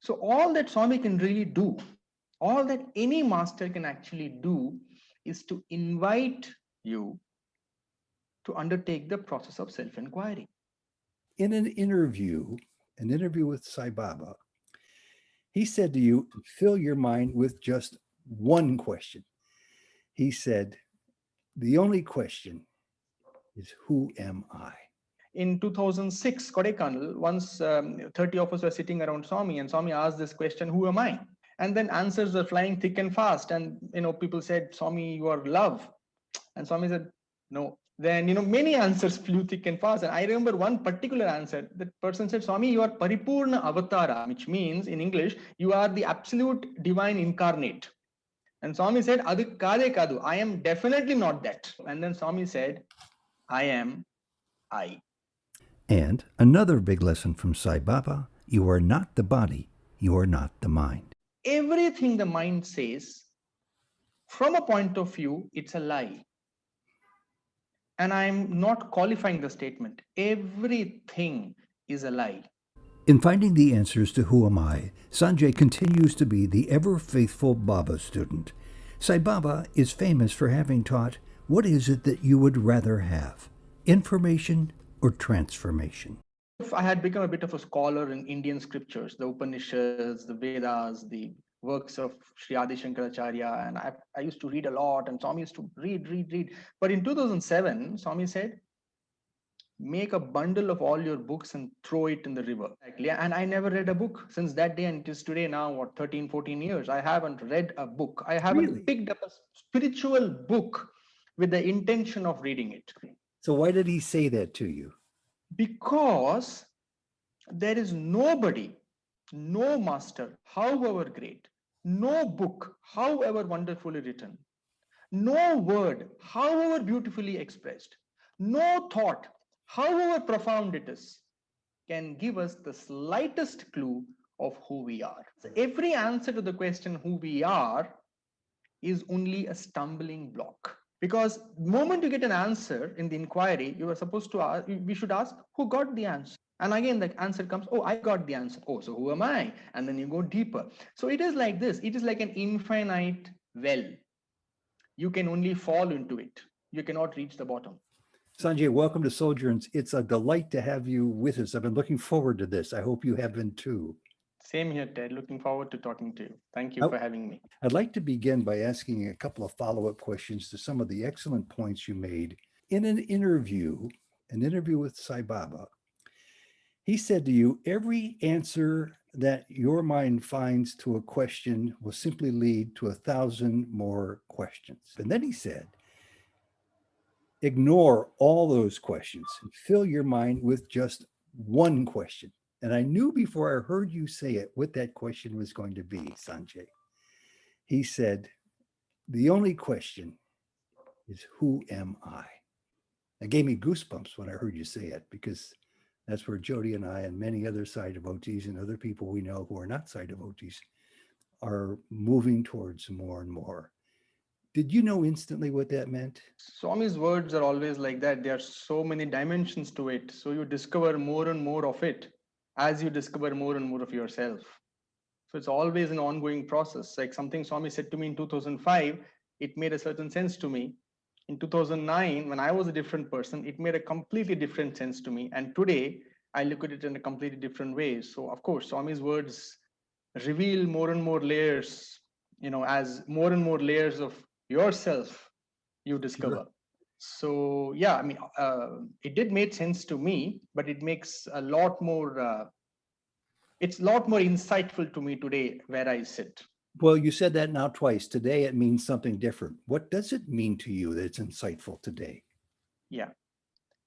So all that Swami can really do, all that any master can actually do, is to invite you to undertake the process of self-inquiry. In an interview with Sai Baba, he said to you to fill your mind with just one question. He said, the only question is, who am I? In 2006, Kodaikanal, once 30 of us were sitting around Swami, and Swami asked this question, who am I? And then answers were flying thick and fast. And, people said, Swami, you are love. And Swami said, no. Then, many answers flew thick and fast. And I remember one particular answer. That person said, Swami, you are Paripurna Avatara, which means in English, you are the absolute divine incarnate. And Swami said, Adu kade kadu, I am definitely not that. And then Swami said, I am I. And another big lesson from Sai Baba, you are not the body, you are not the mind. Everything the mind says, from a point of view, it's a lie. And I'm not qualifying the statement. Everything is a lie. In finding the answers to who am I, Sanjay continues to be the ever-faithful Baba student. Sai Baba is famous for having taught, what is it that you would rather have, information or transformation? I had become a bit of a scholar in Indian scriptures, the Upanishads, the Vedas, the works of Sri Adi Shankaracharya, and I used to read a lot, and Swami used to read. But in 2007, Swami said, make a bundle of all your books and throw it in the river. And I never read a book since that day, and it is today now, what, 13, 14 years. I haven't read a book. I haven't Really? picked up a spiritual book with the intention of reading it. So why did he say that to you? Because there is nobody, no master, however great, no book, however wonderfully written, no word, however beautifully expressed, no thought, however profound it is, can give us the slightest clue of who we are. So every answer to the question who we are is only a stumbling block. Because the moment you get an answer in the inquiry, you are supposed to ask, we should ask, who got the answer? And again, the answer comes, oh, I got the answer. Oh, so who am I? And then you go deeper. So it is like this. It is like an infinite well. You can only fall into it. You cannot reach the bottom. Sanjay, welcome to Sojourns. It's a delight to have you with us. I've been looking forward to this. I hope you have been too. Same here, Ted. Looking forward to talking to you. Thank you for having me. I'd like to begin by asking a couple of follow-up questions to some of the excellent points you made. In an interview with Sai Baba, he said to you, every answer that your mind finds to a question will simply lead to 1,000 more questions. And then he said, ignore all those questions and fill your mind with just one question. And I knew before I heard you say it what that question was going to be, Sanjay. He said, the only question is, who am I? It gave me goosebumps when I heard you say it, because that's where Jody and I and many other Sai devotees and other people we know who are not Sai devotees are moving towards more and more. Did you know instantly what that meant? Swami's words are always like that. There are so many dimensions to it. So you discover more and more of it as you discover more and more of yourself. So it's always an ongoing process. Like something Swami said to me in 2005, it made a certain sense to me. In 2009, when I was a different person, it made a completely different sense to me. And today, I look at it in a completely different way. So of course, Swami's words reveal more and more layers, as more and more layers of yourself you discover. Sure. So yeah, I mean, it did make sense to me, but it makes a lot more, it's a lot more insightful to me today where I sit. Well, you said that now twice. Today it means something different. What does it mean to you that it's insightful today? Yeah.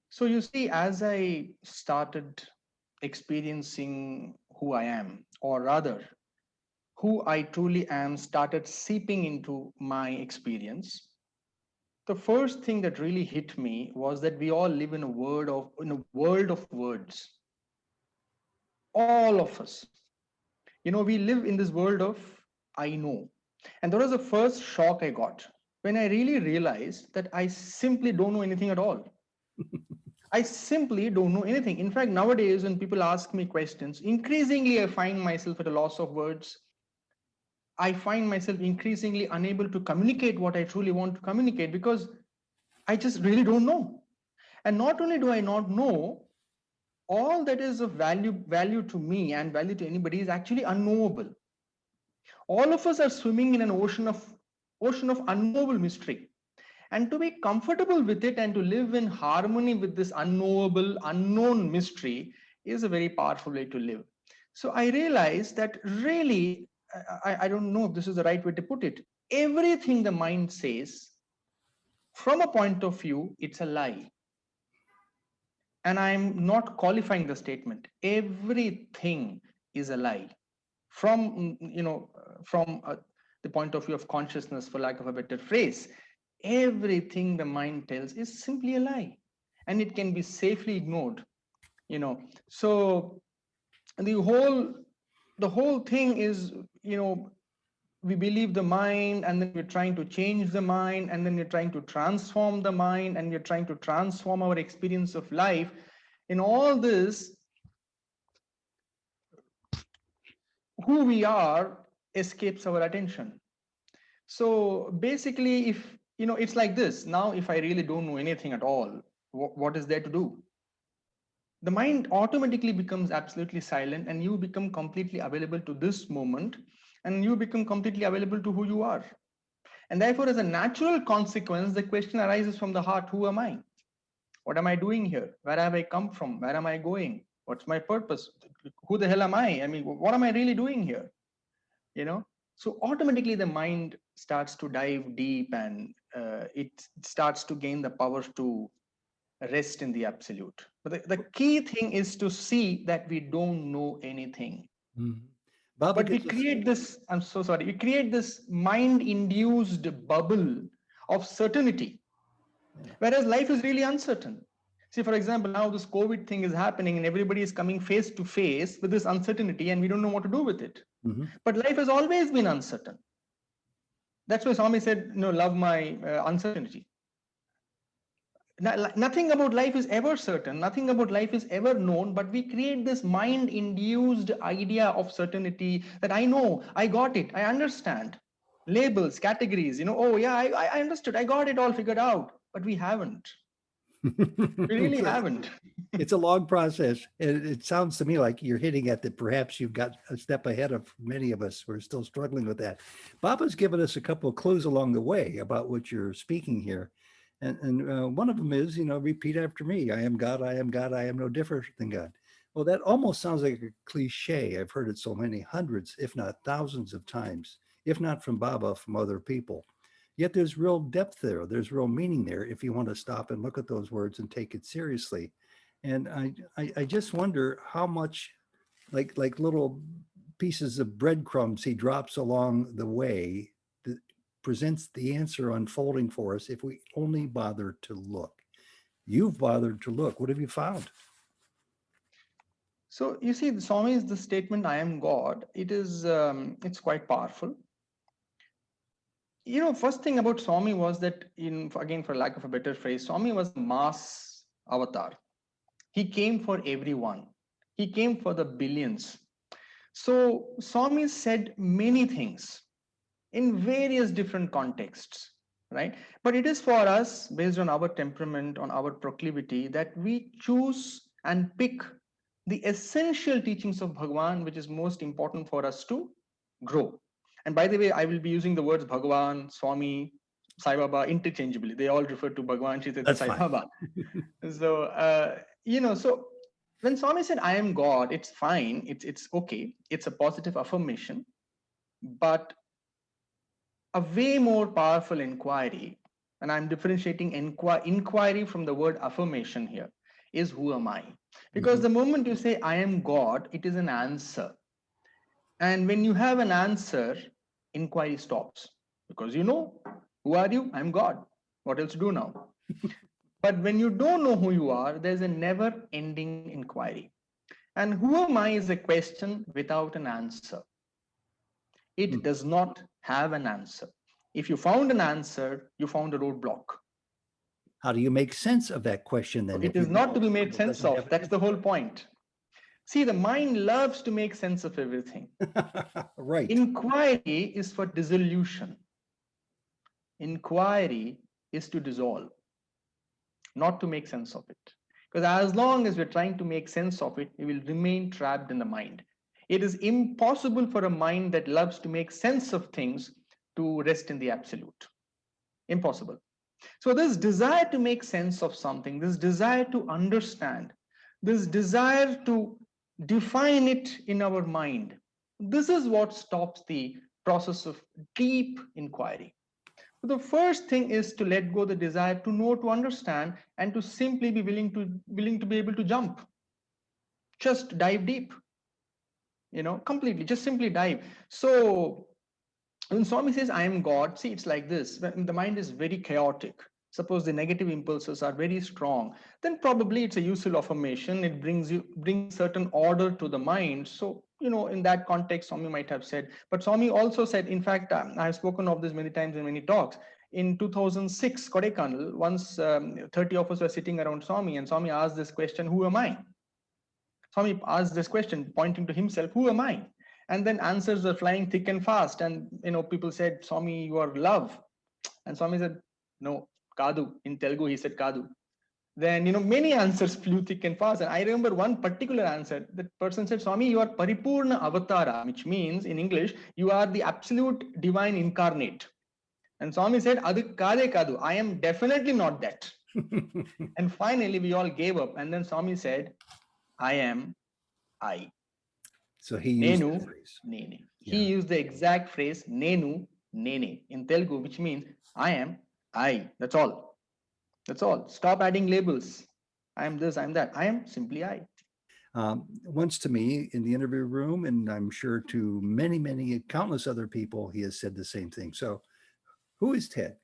So you see, as I started experiencing who I am, or rather, who I truly am started seeping into my experience, the first thing that really hit me was that we all live in a world of words. All of us. We live in this world of I know. And that was the first shock I got when I really realized that I simply don't know anything at all. I simply don't know anything. In fact, nowadays, when people ask me questions, increasingly I find myself at a loss of words. I find myself increasingly unable to communicate what I truly want to communicate because I just really don't know. And not only do I not know, all that is of value to me and value to anybody is actually unknowable. All of us are swimming in an ocean of unknowable mystery. And to be comfortable with it and to live in harmony with this unknowable, unknown mystery is a very powerful way to live. So I realized that really, I don't know if this is the right way to put it. Everything the mind says, from a point of view, it's a lie. And I'm not qualifying the statement. Everything is a lie. From, from the point of view of consciousness, for lack of a better phrase, everything the mind tells is simply a lie, and it can be safely ignored. So the whole thing is, we believe the mind, and then we're trying to change the mind, and then we're trying to transform the mind, and we're trying to transform our experience of life. In all this, who we are escapes our attention. So basically, if it's like this. Now, if I really don't know anything at all, what is there to do? The mind automatically becomes absolutely silent, and you become completely available to this moment, and you become completely available to who you are. And therefore, as a natural consequence, the question arises from the heart: who am I? What am I doing here? Where have I come from? Where am I going? What's my purpose? Who the hell am I? I mean, what am I really doing here? you know so automatically the mind starts to dive deep, and it starts to gain the power to rest in the absolute. But the key thing is to see that we don't know anything, Mhm. Baba but we gives us. create this, I'm so sorry, we create this mind induced bubble of certainty, Yeah. whereas life is really uncertain. See, for example, now this COVID thing is happening and everybody is coming face to face with this uncertainty, and we don't know what to do with it. Mhm. But life has always been uncertain. That's why Swami said, love my uncertainty. Nothing about life is ever certain. Nothing about life is ever known, but we create this mind induced idea of certainty that I know, I got it, I understand. Labels, categories, oh, yeah, I understood, I got it all figured out. But we haven't. We really So haven't. it's a long process. And it sounds to me like you're hitting at that perhaps you've got a step ahead of many of us who are still struggling with that. Baba's given us a couple of clues along the way about what you're speaking here. And one of them is, repeat after me. I am God, I am God, I am no different than God. Well, that almost sounds like a cliche. I've heard it so many hundreds, if not thousands of times, if not from Baba, from other people. Yet there's real depth there. There's real meaning there if you want to stop and look at those words and take it seriously. And I just wonder how much, like little pieces of breadcrumbs he drops along the way that presents the answer unfolding for us if we only bother to look. You've bothered to look. What have you found? So you see, the Swami is the statement, I am God. It's quite powerful. First thing about Swami was that, again, for lack of a better phrase, Swami was a mass avatar. He came for everyone. He came for the billions. So Swami said many things in various different contexts, right? But it is for us, based on our temperament, on our proclivity, that we choose and pick the essential teachings of Bhagwan, which is most important for us to grow. And by the way, I will be using the words Bhagwan, Swami, Sai Baba interchangeably. They all refer to Bhagwan, Sri Sathya, That's Sai fine. Baba. So, so when Swami said, I am God, it's fine. It's okay. It's a positive affirmation. But a way more powerful inquiry, and I'm differentiating inquiry from the word affirmation here, is who am I? Because Mhm. the moment you say I am God, it is an answer. And when you have an answer, inquiry stops, because who are you? I'm God. What else to do now? But when you don't know who you are, there's a never ending inquiry. And who am I is a question without an answer. It Mm. does not have an answer. If you found an answer, you found a roadblock. How do you make sense of that question then? It If you is not to don't, be made it sense doesn't of. have That's an the whole point. See, the mind loves to make sense of everything. answer. Right. Inquiry is for dissolution. Inquiry is to dissolve, not to make sense of it. Because as long as we're trying to make sense of it, we will remain trapped in the mind. It is impossible for a mind that loves to make sense of things to rest in the absolute. Impossible. So, this desire to make sense of something, this desire to understand, this desire to define it in our mind, this is what stops the process of deep inquiry. So the first thing is to let go the desire to know, to understand, and to simply be willing to be able to jump. Just dive deep, completely. Just simply dive. So when Swami says, I am God, see, it's like this. When the mind is very chaotic, suppose the negative impulses are very strong, then probably it's a useful affirmation. It brings certain order to the mind. So, in that context, Swami might have said, but Swami also said, in fact, I have spoken of this many times in many talks. In 2006, Kodaikanal, once 30 of us were sitting around Swami, and Swami asked this question, who am I? Swami asked this question, pointing to himself, who am I? And then answers were flying thick and fast. And people said, Swami, you are love. And Swami said, no, Kadu. In Telugu, he said Kadu. Then many answers flew thick and fast. And I remember one particular answer. The person said, Swami, you are Paripurna Avatara, which means in English, you are the absolute divine incarnate. And Swami said, Adu Kade Kadu, I am definitely not that. And finally, we all gave up. And then Swami said, I am I. So he used Nenu, that phrase. Nene. He Yeah. used the exact phrase Nenu, Nene in Telugu, which means I am I. That's all. That's all. Stop adding labels. I am this, I am that. I am simply I. Once to me in the interview room, and I'm sure to many, many, countless other people, he has said the same thing. So, who is Ted?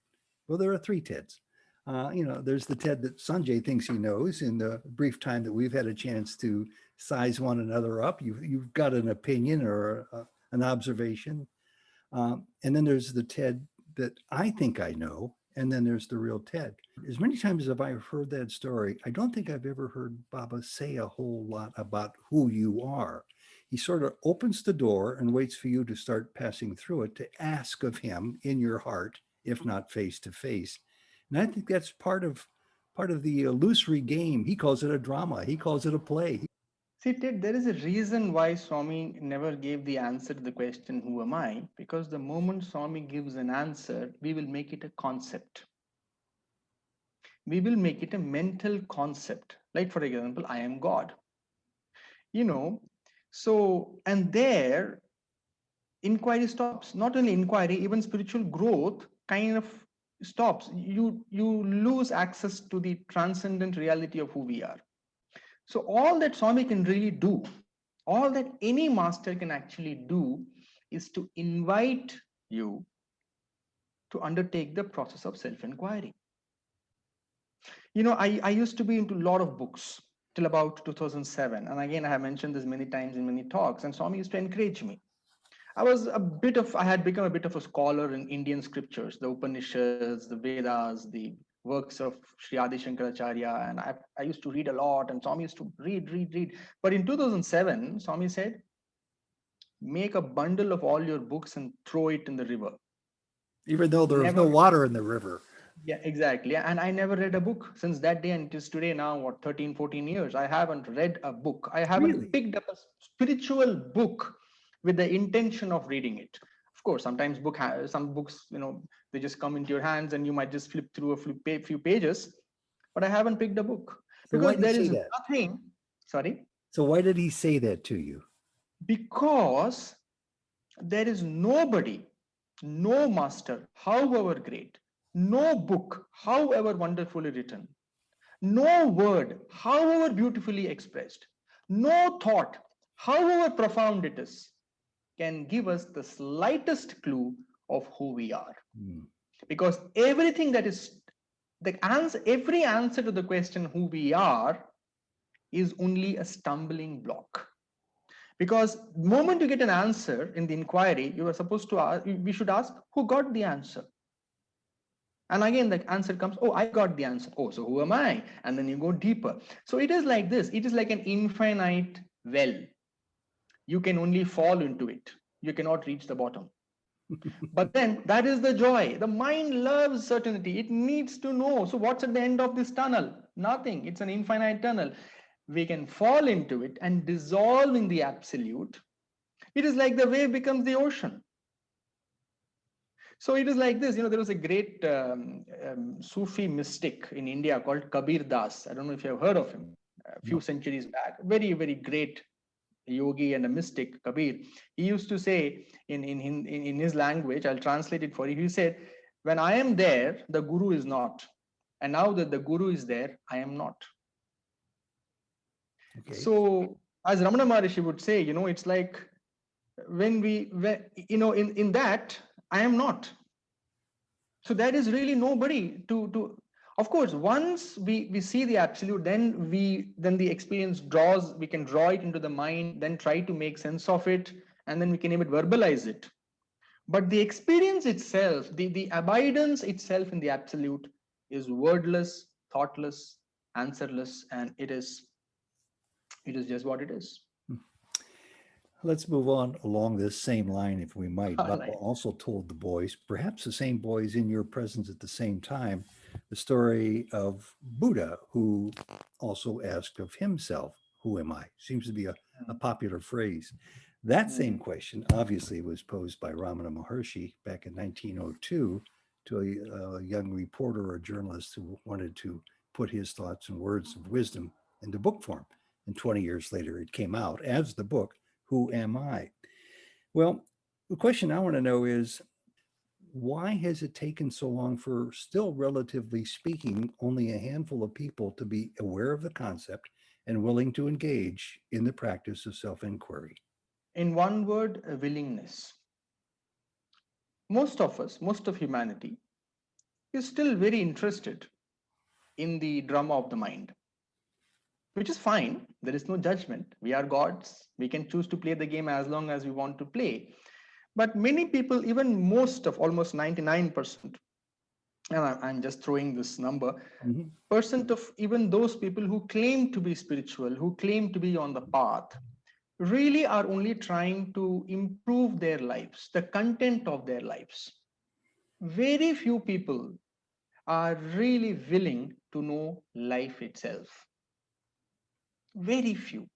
Well, there are three Teds. There's the Ted that Sanjay thinks he knows. In the brief time that we've had a chance to size one another up, you've got an opinion or an observation. And then there's the Ted that I think I know, and then there's the real Ted. As many times as I've heard that story, I don't think I've ever heard Baba say a whole lot about who you are. He sort of opens the door and waits for you to start passing through it to ask of him in your heart, if not face to face. And I think that's part of the illusory game. He calls it a drama. He calls it a play. See, Ted, there is a reason why Swami never gave the answer to the question, who am I? Because the moment Swami gives an answer, we will make it a concept. We will make it a mental concept. Like, for example, I am God. You know, so, and there, inquiry stops. Not only inquiry, even spiritual growth kind of stops. You lose access to the transcendent reality of who we are. So all that Swami can really do, all that any master can actually do, is to invite you to undertake the process of self-inquiry. I used to be into a lot of books till about 2007, and again I have mentioned this many times in many talks, and Swami used to encourage me. I had become a bit of a scholar in Indian scriptures, the Upanishads, the Vedas, the works of Sri Adi Shankaracharya, and I used to read a lot, and Swami used to read. But in 2007, Swami said, make a bundle of all your books and throw it in the river. Even though there was no Never, water in the river. yeah, exactly. And I never read a book since that day, and it is today now, what, 13, 14 years. I haven't read a book. I haven't Really? picked up a spiritual book with the intention of reading it. Of course, sometimes some books, they just come into your hands and you might just flip through few pages, but I haven't picked a book So why because did he there say is that? nothing, sorry, So why did he say that to you? because there is nobody, no master, however great, no book, however wonderfully written, no word, however beautifully expressed, no thought, however profound it is, can give us the slightest clue of who we are. Hmm. Because everything that is every answer to the question who we are is only a stumbling block. Because the moment you get an answer in the inquiry, you are supposed to ask, we should ask, who got the answer? And again, the answer comes, oh, I got the answer. Oh, so who am I? And then you go deeper. So it is like this. It is like an infinite well. You can only fall into it. You cannot reach the bottom. But then that is the joy. The mind loves certainty. It needs to know. So what's at the end of this tunnel? Nothing. It's an infinite tunnel. We can fall into it and dissolve in the absolute. It is like the wave becomes the ocean. So it is like this. There was a great Sufi mystic in India called Kabir Das. I don't know if you have heard of him. A few No. centuries back, very, very great yogi and a mystic, Kabir. He used to say in his language, I'll translate it for you. He said, when I am there, the guru is not. And now that the guru is there, I am not. Okay. So as Ramana Maharishi would say, it's like in that, I am not. So there is really nobody to of course, once we see the absolute, then the experience we can draw it into the mind, then try to make sense of it, and then we can even verbalize it. But the experience itself, the abidance itself in the absolute is wordless, thoughtless, answerless, and it is just what it is. Let's move on along this same line, if we might. All Baba right. also told the boys, perhaps the same boys in your presence at the same time, the story of Buddha, who also asked of himself, who am I? Seems to be a popular phrase. That same Mm. question obviously was posed by Ramana Maharshi back in 1902 to a young reporter or journalist who wanted to put his thoughts and words of wisdom into book form. And 20 years later, it came out as the book, Who Am I? Well, the question I want to know is, why has it taken so long for, still relatively speaking, only a handful of people to be aware of the concept and willing to engage in the practice of self inquiry? In one word, willingness. Most of us, most of humanity, is still very interested in the drama of the mind, which is fine. There is no judgment. We are gods. We can choose to play the game as long as we want to play. But many people, even most of almost 99%, and I'm just throwing this number, Mhm. percent of even those people who claim to be spiritual, who claim to be on the path, really are only trying to improve their lives, the content of their lives. Very few people are really willing to know life itself. Very few.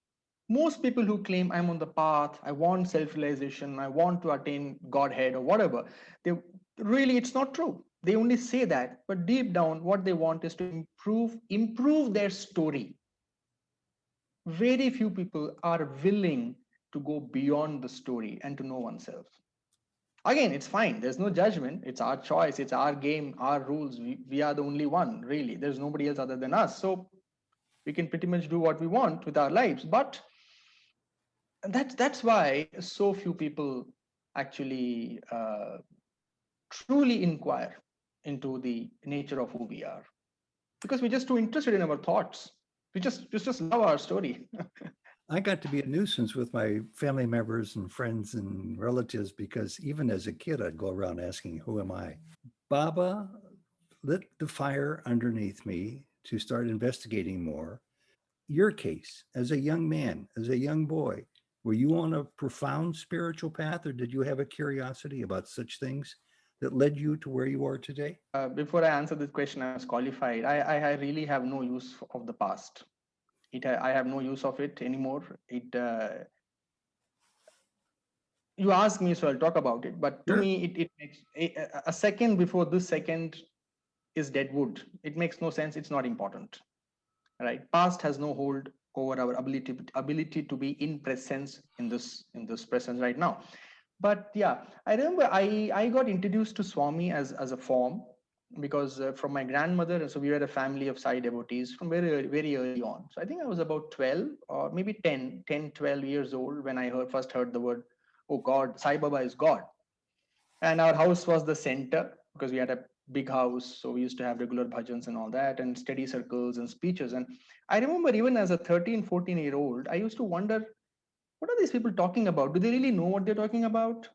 Most people who claim I'm on the path, I want self-realization, I want to attain Godhead or whatever, they really, it's not true. They only say that, but deep down, what they want is to improve their story. Very few people are willing to go beyond the story and to know oneself. Again, it's fine. There's no judgment. It's our choice. It's our game, our rules. We are the only one, really. There's nobody else other than us. So we can pretty much do what we want with our lives. But that's why so few people actually truly inquire into the nature of who we are, because we're just too interested in our thoughts. We just love our story. I got to be a nuisance with my family members and friends and relatives because even as a kid, I'd go around asking, who am I? Baba lit the fire underneath me to start investigating more. Your case, as a young man, as a young boy, were you on a profound spiritual path, or did you have a curiosity about such things that led you to where you are today? Before I answer this question, I was qualified. I really have no use of the past. I have no use of it anymore. You ask me, so I'll talk about it. But to Sure. me, it makes a second before this second is dead wood. It makes no sense. It's not important, right? Past has no hold over our ability to be in presence in this presence right now. But yeah, I remember I got introduced to Swami as a form, because from my grandmother, and so we were a family of Sai devotees from very early on. So I think I was about 12 or maybe 12 years old when I first heard the word, oh God, Sai Baba is God. And our house was the center because we had a big house, so we used to have regular bhajans and all that, and study circles and speeches. And I remember even as a 13-14 year old, I used to wonder, what are these people talking about? Do they really know what they're talking about?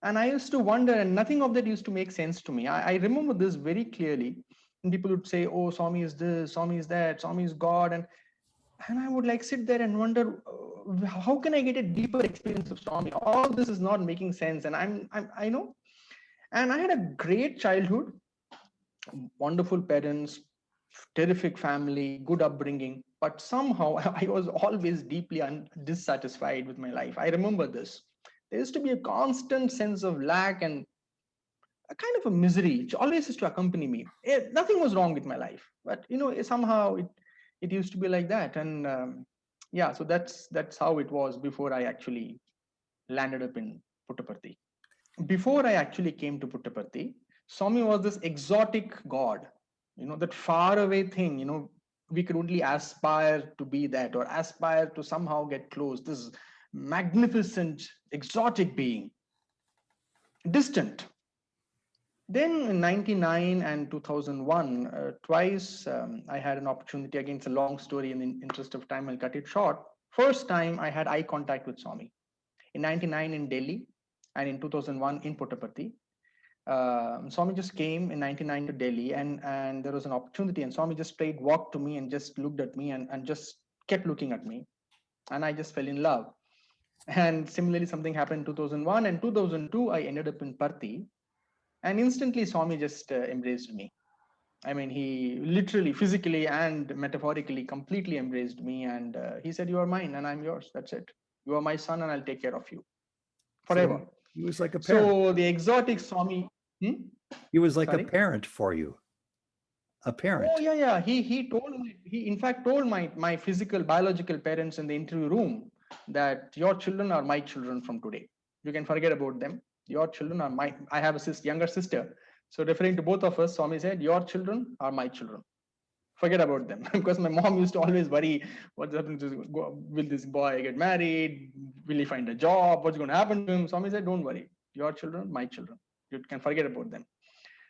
And I used to wonder, and nothing of that used to make sense to me. I remember this very clearly. And people would say, oh, Swami is this, Swami is that, Swami is God. And I would like sit there and wonder, how can I get a deeper experience of Swami? All this is not making sense. And I know. And I had a great childhood, wonderful parents, terrific family, good upbringing. But somehow I was always deeply dissatisfied with my life. I remember this. There used to be a constant sense of lack and a kind of a misery which always used to accompany me. Nothing was wrong with my life, but somehow it used to be like that. And yeah, so that's how it was before I actually landed up in Puttaparthi. Before I actually came to Puttaparthi, Swami was this exotic god, that faraway thing. We could only aspire to be that, or aspire to somehow get close. This magnificent, exotic being, distant. Then in 99 and 2001, twice I had an opportunity. Again, it's a long story. In the interest of time, I'll cut it short. First time I had eye contact with Swami. In 99 in Delhi and in 2001 in Puttaparthi. Swami just came in 99 to Delhi, and there was an opportunity, and Swami just straight walked to me and just looked at me and just kept looking at me. And I just fell in love. And similarly, something happened in 2001 and 2002, I ended up in Parthi. And instantly, Swami just embraced me. I mean, he literally, physically, and metaphorically completely embraced me. And he said, you are mine and I'm yours. That's it. You are my son and I'll take care of you So forever. he was like a parent. So the exotic Swami. He was like a Sorry? parent for you. A parent. Oh, yeah. He told me, he in fact told my physical, biological parents in the interview room that your children are my children from today. You can forget about them. Your children are my, I have a younger sister. So referring to both of us, Swami said, your children are my children. Forget about them. Because my mom used to always worry, what's happening to, will this boy get married? Will he find a job? What's going to happen to him? Swami said, don't worry. Your children, my children. You can forget about them.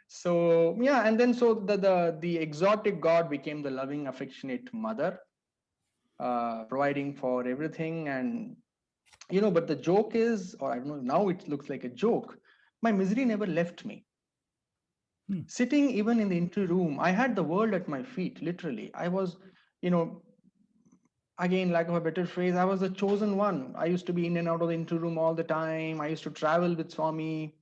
So yeah, and then so the exotic god became the loving, affectionate mother, providing for everything. And but the joke is, or I don't know, now it looks like a joke, my misery never left me. Sitting even in the interview room, I had the world at my feet, literally. I was, again, lack of a better phrase, I was the chosen one. I used to be in and out of the interview room all the time. I used to travel with Swami,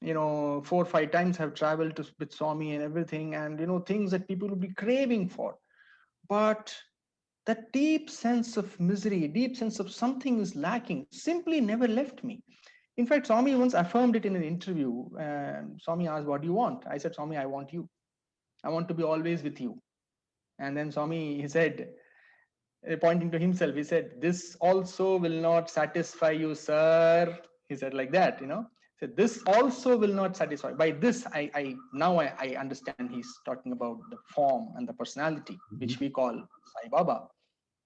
4 or 5 times have traveled with Swami and everything, and things that people would be craving for. But that deep sense of misery, deep sense of something is lacking, simply never left me. In fact, Swami once affirmed it in an interview. Swami asked, what do you want? I said, Swami, I want you. I want to be always with you. And then Swami, he said, pointing to himself, he said, this also will not satisfy you, sir. He said like that, So this also will not satisfy. By this, I now I understand he's talking about the form and the personality, which we call Sai Baba.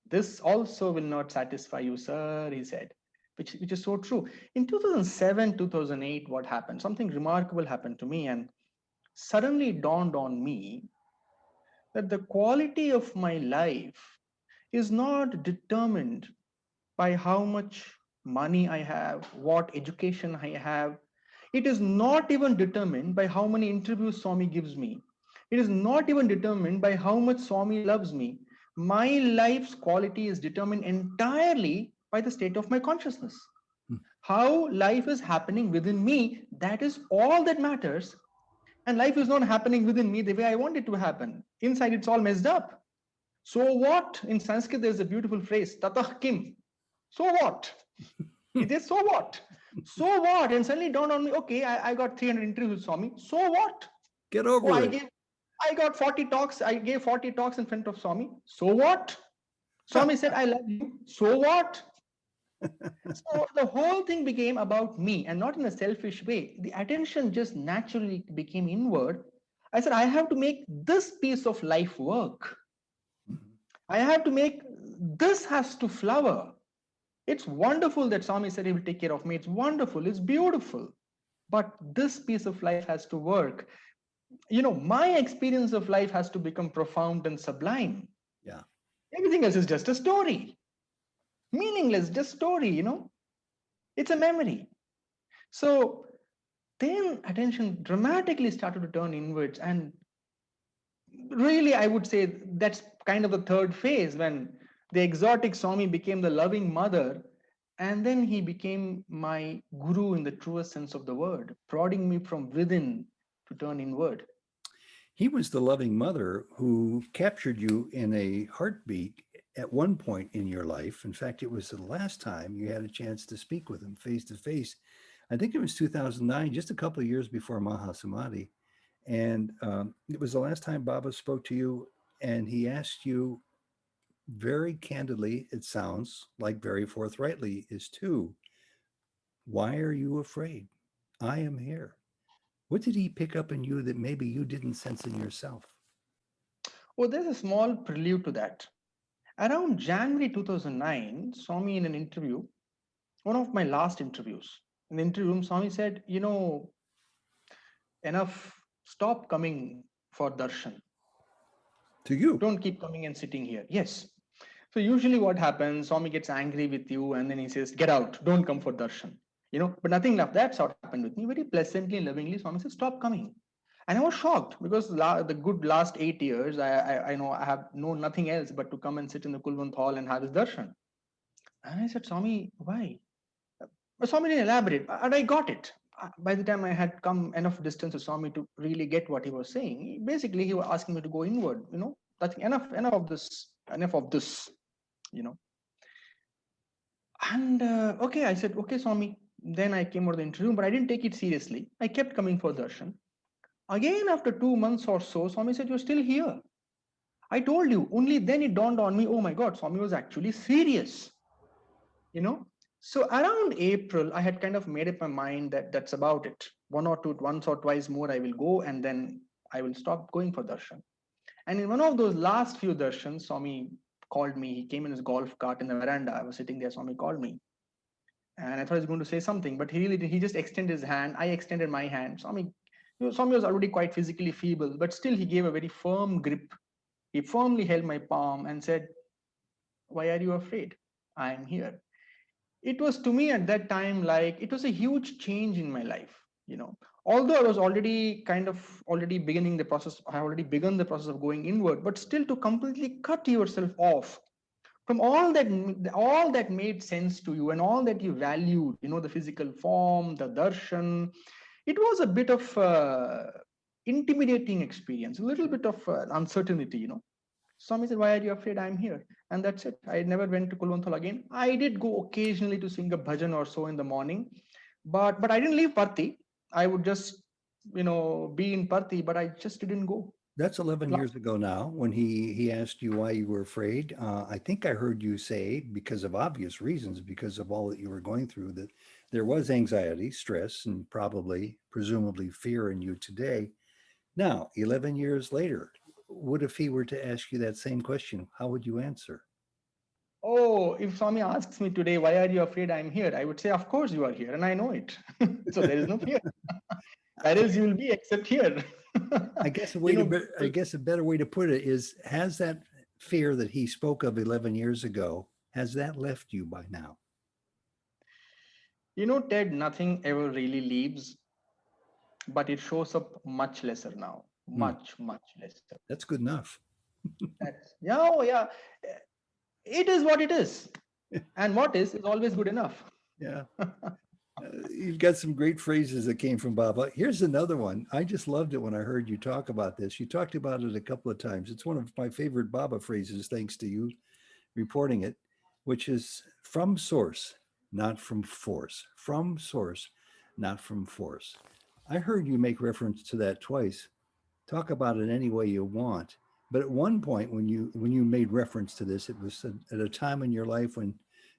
This also will not satisfy you, sir, he said, which is so true. In 2007, 2008, what happened? Something remarkable happened to me, and suddenly it dawned on me that the quality of my life is not determined by how much money I have, what education I have. It is not even determined by how many interviews Swami gives me. It is not even determined by how much Swami loves me. My life's quality is determined entirely by the state of my consciousness. How life is happening within me, that is all that matters. And life is not happening within me the way I want it to happen. Inside, it's all messed up. So what? In Sanskrit, there's a beautiful phrase, tatah kim. So what? It is so what? So what? And suddenly dawned on me, okay, I got 300 interviews with Swami. So what? Get over it. I got 40 talks. I gave 40 talks in front of Swami. So what? Swami said, I love you. So what? So the whole thing became about me, and not in a selfish way. The attention just naturally became inward. I said, I have to make this piece of life work. I have to make this has to flower. It's wonderful that Swami said he will take care of me. It's wonderful. It's beautiful. But this piece of life has to work. My experience of life has to become profound and sublime. Yeah. Everything else is just a story. Meaningless, just story, It's a memory. So then attention dramatically started to turn inwards. And really, I would say that's kind of the third phase when the exotic Swami became the loving mother. And then he became my guru in the truest sense of the word, prodding me from within to turn inward. He was the loving mother who captured you in a heartbeat at one point in your life. In fact, it was the last time you had a chance to speak with him face to face. I think it was 2009, just a couple of years before Mahasamadhi. And it was the last time Baba spoke to you, and he asked you very candidly, it sounds like very forthrightly, is two, why are you afraid? I am here. What did he pick up in you that maybe you didn't sense in yourself? Oh, there's a small prelude to that. Around January 2009, Swami in an interview, one of my last interviews, in the interview room, Swami said, enough, stop coming for darshan. To you. Don't keep coming and sitting here. Yes. So usually what happens, Swami gets angry with you and then he says, get out, don't come for darshan. But nothing like that sort happened with me. Very pleasantly, lovingly, Swami says, stop coming. And I was shocked because the good last 8 years, I know I have known nothing else but to come and sit in the Kulwant hall and have his darshan. And I said, Swami, why? But Swami didn't elaborate, and I got it. By the time I had come enough distance to Swami to really get what he was saying, basically he was asking me to go inward. That enough of this. You know, and okay, I said, okay, Swami. Then I came out of the interview, but I didn't take it seriously. I kept coming for darshan. Again, after 2 months or so, Swami said, "You're still here." I told you. Only then it dawned on me, oh my God, Swami was actually serious. you know so around April I had kind of made up my mind that that's about it. Once or twice more I will go, and then I will stop going for darshan. And in one of those last few darshans, Swami called me. He came in his golf cart in the veranda. I was sitting there. Swami called me, and I thought he was going to say something, but he really did. He just extended his hand. I extended my hand. Swami was already quite physically feeble, but still he gave a very firm grip. He firmly held my palm and said, why are you afraid? I am here. It was to me at that time like it was a huge change in my life. Although I was already beginning the process, I already begun the process of going inward, but still to completely cut yourself off from all that made sense to you and all that you valued, the physical form, the darshan. It was a bit of intimidating experience, a little bit of uncertainty. Swami said, why are you afraid? I'm here. And that's it. I never went to Kulwanthal again. I did go occasionally to sing a bhajan or so in the morning, but I didn't leave Parthi. I would just, be in Parthi, but I just didn't go. That's 11 years ago now when he asked you why you were afraid. I think I heard you say, because of obvious reasons, because of all that you were going through, that there was anxiety, stress, and probably, presumably, fear in you today. Now, 11 years later, what if he were to ask you that same question? How would you answer? Oh, if Swami asks me today, why are you afraid I'm here? I would say, of course you are here, and I know it. So there is no fear. Where else you will be except here? I guess a you way to, know, I guess a better way to put it is, has that fear that he spoke of 11 years ago, has that left you by now? Ted, nothing ever really leaves, but it shows up much lesser now. Hmm, Much, much lesser. that's good enough. Yeah, oh yeah. It is what it is. And what is always good enough. Yeah. You've got some great phrases that came from Baba. Here's another one. I just loved it when I heard you talk about this. You talked about it a couple of times. It's one of my favorite Baba phrases, thanks to you reporting it, which is from source, not from force. From source, not from force. I heard you make reference to that twice. Talk about it any way you want. But at one point, when you made reference to this, it was at a time in your life when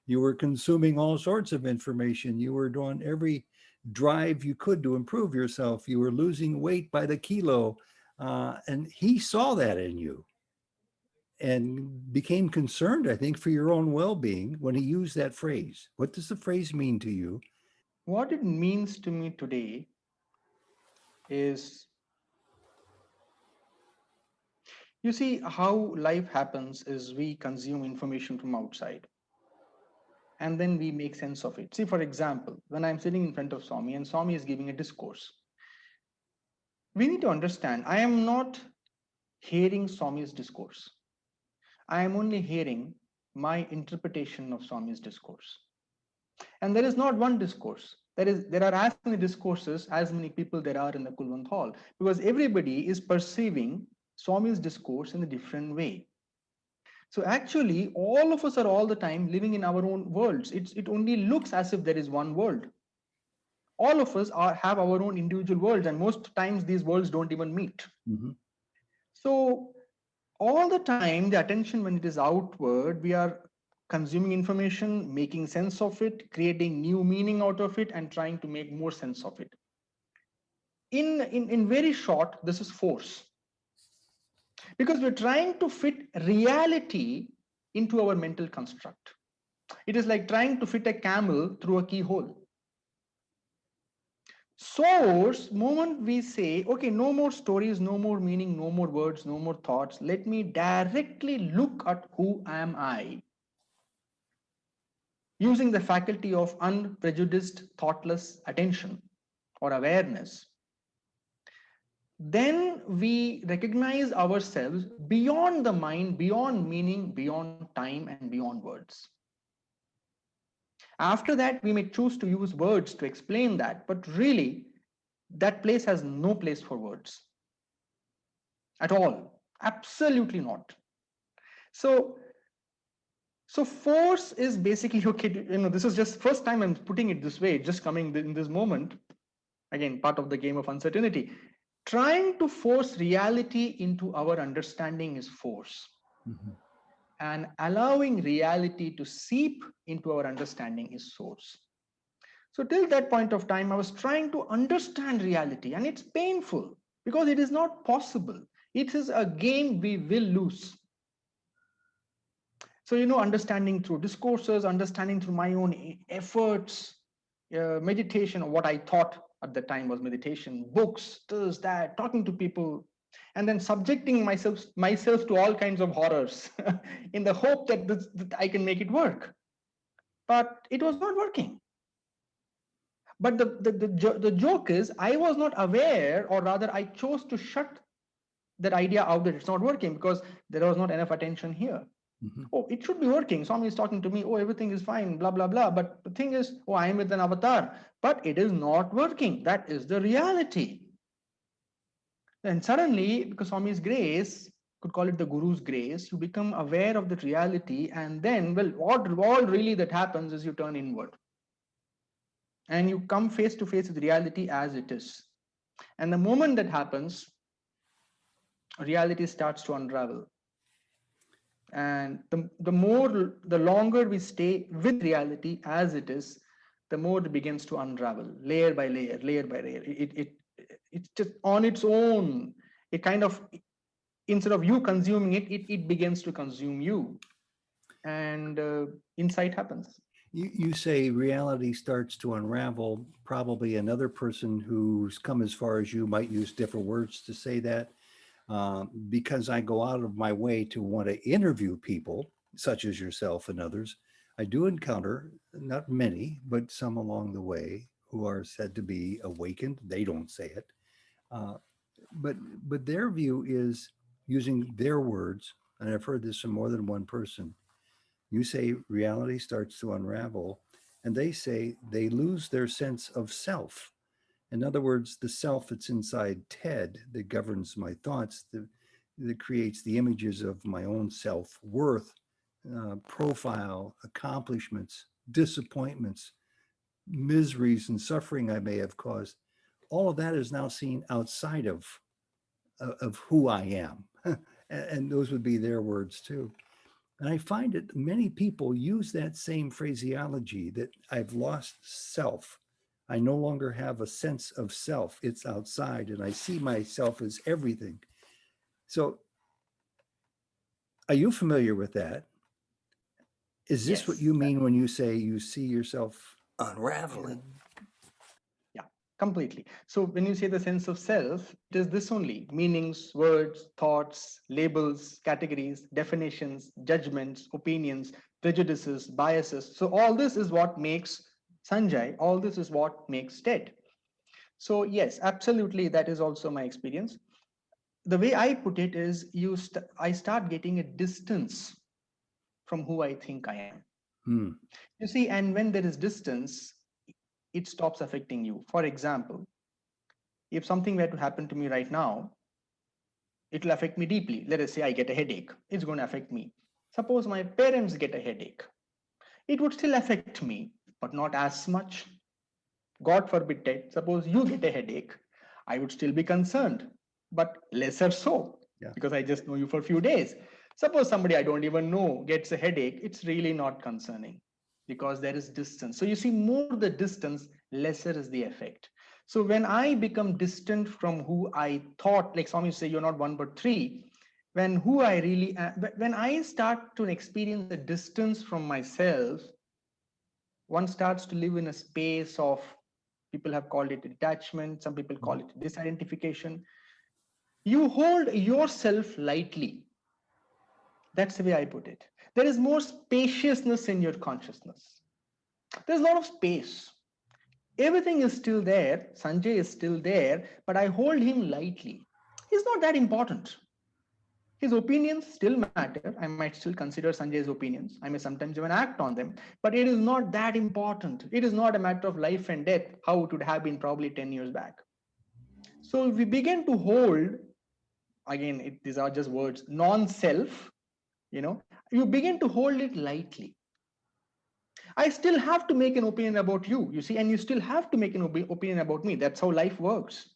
you were consuming all sorts of information. You were doing every drive you could to improve yourself. You were losing weight by the kilo, and he saw that in you and became concerned, I think, for your own well-being when he used that phrase. What does the phrase mean to you? What it means to me today is, you see, how life happens is we consume information from outside. and then we make sense of it. See, for example, when I'm sitting in front of Swami and Swami is giving a discourse, we need to understand I am not hearing Swami's discourse. I am only hearing my interpretation of Swami's discourse. And there is not one discourse. There are as many discourses as many people there are in the Kulwant Hall, because everybody is perceiving Swami's discourse in a different way. So actually, all of us are all the time living in our own worlds. It only looks as if there is one world. All of us have our own individual worlds, and most times these worlds don't even meet. Mm-hmm. So all the time, the attention, when it is outward, we are consuming information, making sense of it, creating new meaning out of it, and trying to make more sense of it. In very short, this is force, because we're trying to fit reality into our mental construct. It is like trying to fit a camel through a keyhole. Source, moment we say, okay, no more stories, no more meaning, no more words, no more thoughts, let me directly look at who am I, using the faculty of unprejudiced, thoughtless attention or awareness, then we recognize ourselves beyond the mind, beyond meaning, beyond time, and beyond words. After that, we may choose to use words to explain that, but really, that place has no place for words at all. Absolutely not. So, so force is basically okay. This is just first time I'm putting it this way, just coming in this moment. Again, part of the game of uncertainty. Trying to force reality into our understanding is force. Mm-hmm. And allowing reality to seep into our understanding is source. So till that point of time, I was trying to understand reality, and it's painful because it is not possible. It is a game we will lose. So, understanding through discourses, understanding through my own efforts, meditation, or what I thought at the time was meditation, books, this, that, talking to people, and then subjecting myself to all kinds of horrors in the hope that I can make it work. But it was not working. But the joke is, I was not aware, or rather, I chose to shut that idea out that it's not working because there was not enough attention here. Mm-hmm. Oh, it should be working. Swami is talking to me. Oh, everything is fine, blah, blah, blah. But the thing is, oh, I am with an avatar, but it is not working. That is the reality. Then suddenly, because Swami's grace, could call it the Guru's grace, you become aware of the reality. And then, well, all really that happens is you turn inward. And you come face to face with reality as it is. And the moment that happens, reality starts to unravel. And the longer we stay with reality as it is, the more it begins to unravel, layer by layer, layer by layer. It's just on its own. It kind of, instead of you consuming it begins to consume you, and insight happens. You say reality starts to unravel. Probably another person who's come as far as you might use different words to say that. Because I go out of my way to want to interview people such as yourself and others, I do encounter not many, but some along the way who are said to be awakened. They don't say it, uh, but their view is using their words, and I've heard this from more than one person. You say reality starts to unravel, and they say they lose their sense of self. In other words, the self that's inside Ted that governs my thoughts, that creates the images of my own self worth, profile, accomplishments, disappointments, miseries, and suffering I may have caused. All of that is now seen outside of who I am. And those would be their words too. And I find that many people use that same phraseology, that I've lost self. I no longer have a sense of self. It's outside, and I see myself as everything. So, are you familiar with that? Is this what Yes. you mean when you say you see yourself Unraveling. Yeah, completely. So when you say the sense of self, it is this only: meanings, words, thoughts, labels, categories, definitions, judgments, opinions, prejudices, biases. So all this is what makes Sanjay, all this is what makes Ted. So yes, absolutely, that is also my experience. The way I put it is, I start getting a distance from who I think I am. Hmm. You see, and when there is distance, it stops affecting you. For example, if something were to happen to me right now, it will affect me deeply. Let us say I get a headache, it's going to affect me. Suppose my parents get a headache, it would still affect me, but not as much. God forbid that. Suppose you get a headache, I would still be concerned, but lesser so, Yeah. because I just know you for a few days. Suppose somebody I don't even know gets a headache, it's really not concerning because there is distance. So you see, more the distance, lesser is the effect. So when I become distant from who I thought, like some you say, you're not one but three, when who I really am, when I start to experience a distance from myself, one starts to live in a space of, people have called it detachment, some people call it disidentification. You hold yourself lightly. That's the way I put it. There is more spaciousness in your consciousness. There's a lot of space. Everything is still there. Sanjay is still there, but I hold him lightly. He's not that important. His opinions still matter. I might still consider Sanjay's opinions. I may sometimes even act on them, but it is not that important. It is not a matter of life and death, how it would have been probably 10 years back. So we begin to hold, again, these are just words, non-self, you begin to hold it lightly. I still have to make an opinion about you, you see, and you still have to make an opinion about me. That's how life works.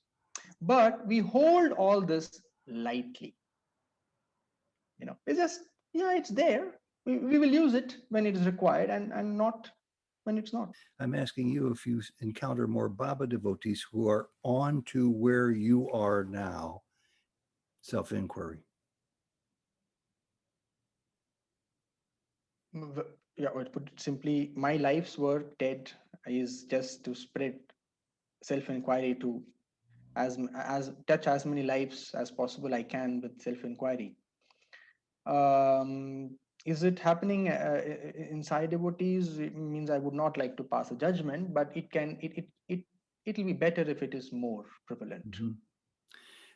But we hold all this lightly. It's just, yeah, it's there. We will use it when it is required, and not when it's not. I'm asking you if you encounter more Baba devotees who are on to where you are now, self inquiry. Yeah, to put it simply, my life's work, Ted, is just to spread self-inquiry to as touch as many lives as possible I can with self-inquiry. Is it happening inside devotees? It means I would not like to pass a judgment, but it'll be better if it is more prevalent. Mm-hmm.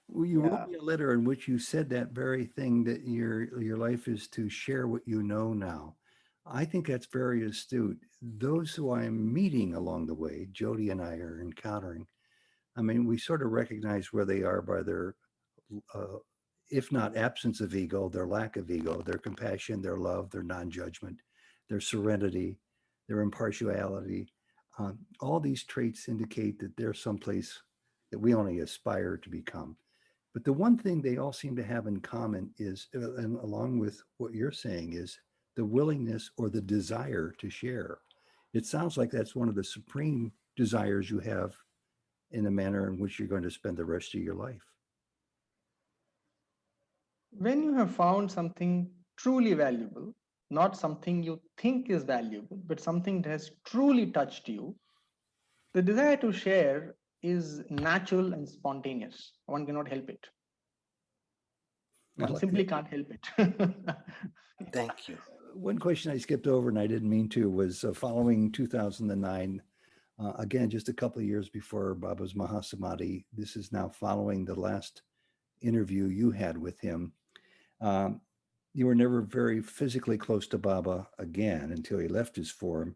Well, you wrote Yeah. me a letter in which you said that very thing, that your life is to share what you know now. I think that's very astute. Those who I'm meeting along the way, Jody and I are encountering, I mean, we sort of recognize where they are by their, uh, if not absence of ego, their lack of ego, their compassion, their love, their non judgment, their serenity, their impartiality. All these traits indicate that they're someplace that we only aspire to become. But the one thing they all seem to have in common is, and along with what you're saying, is the willingness or the desire to share. It sounds like that's one of the supreme desires you have in the manner in which you're going to spend the rest of your life. When you have found something truly valuable, not something you think is valuable, but something that has truly touched you, the desire to share is natural and spontaneous. One cannot help it. I One like simply that. can't help it. Thank you. One question I skipped over, and I didn't mean to, was following 2009. Again, just a couple of years before Baba's Mahasamadhi. This is now following the last interview you had with him. Um, you were never very physically close to Baba again until he left his form.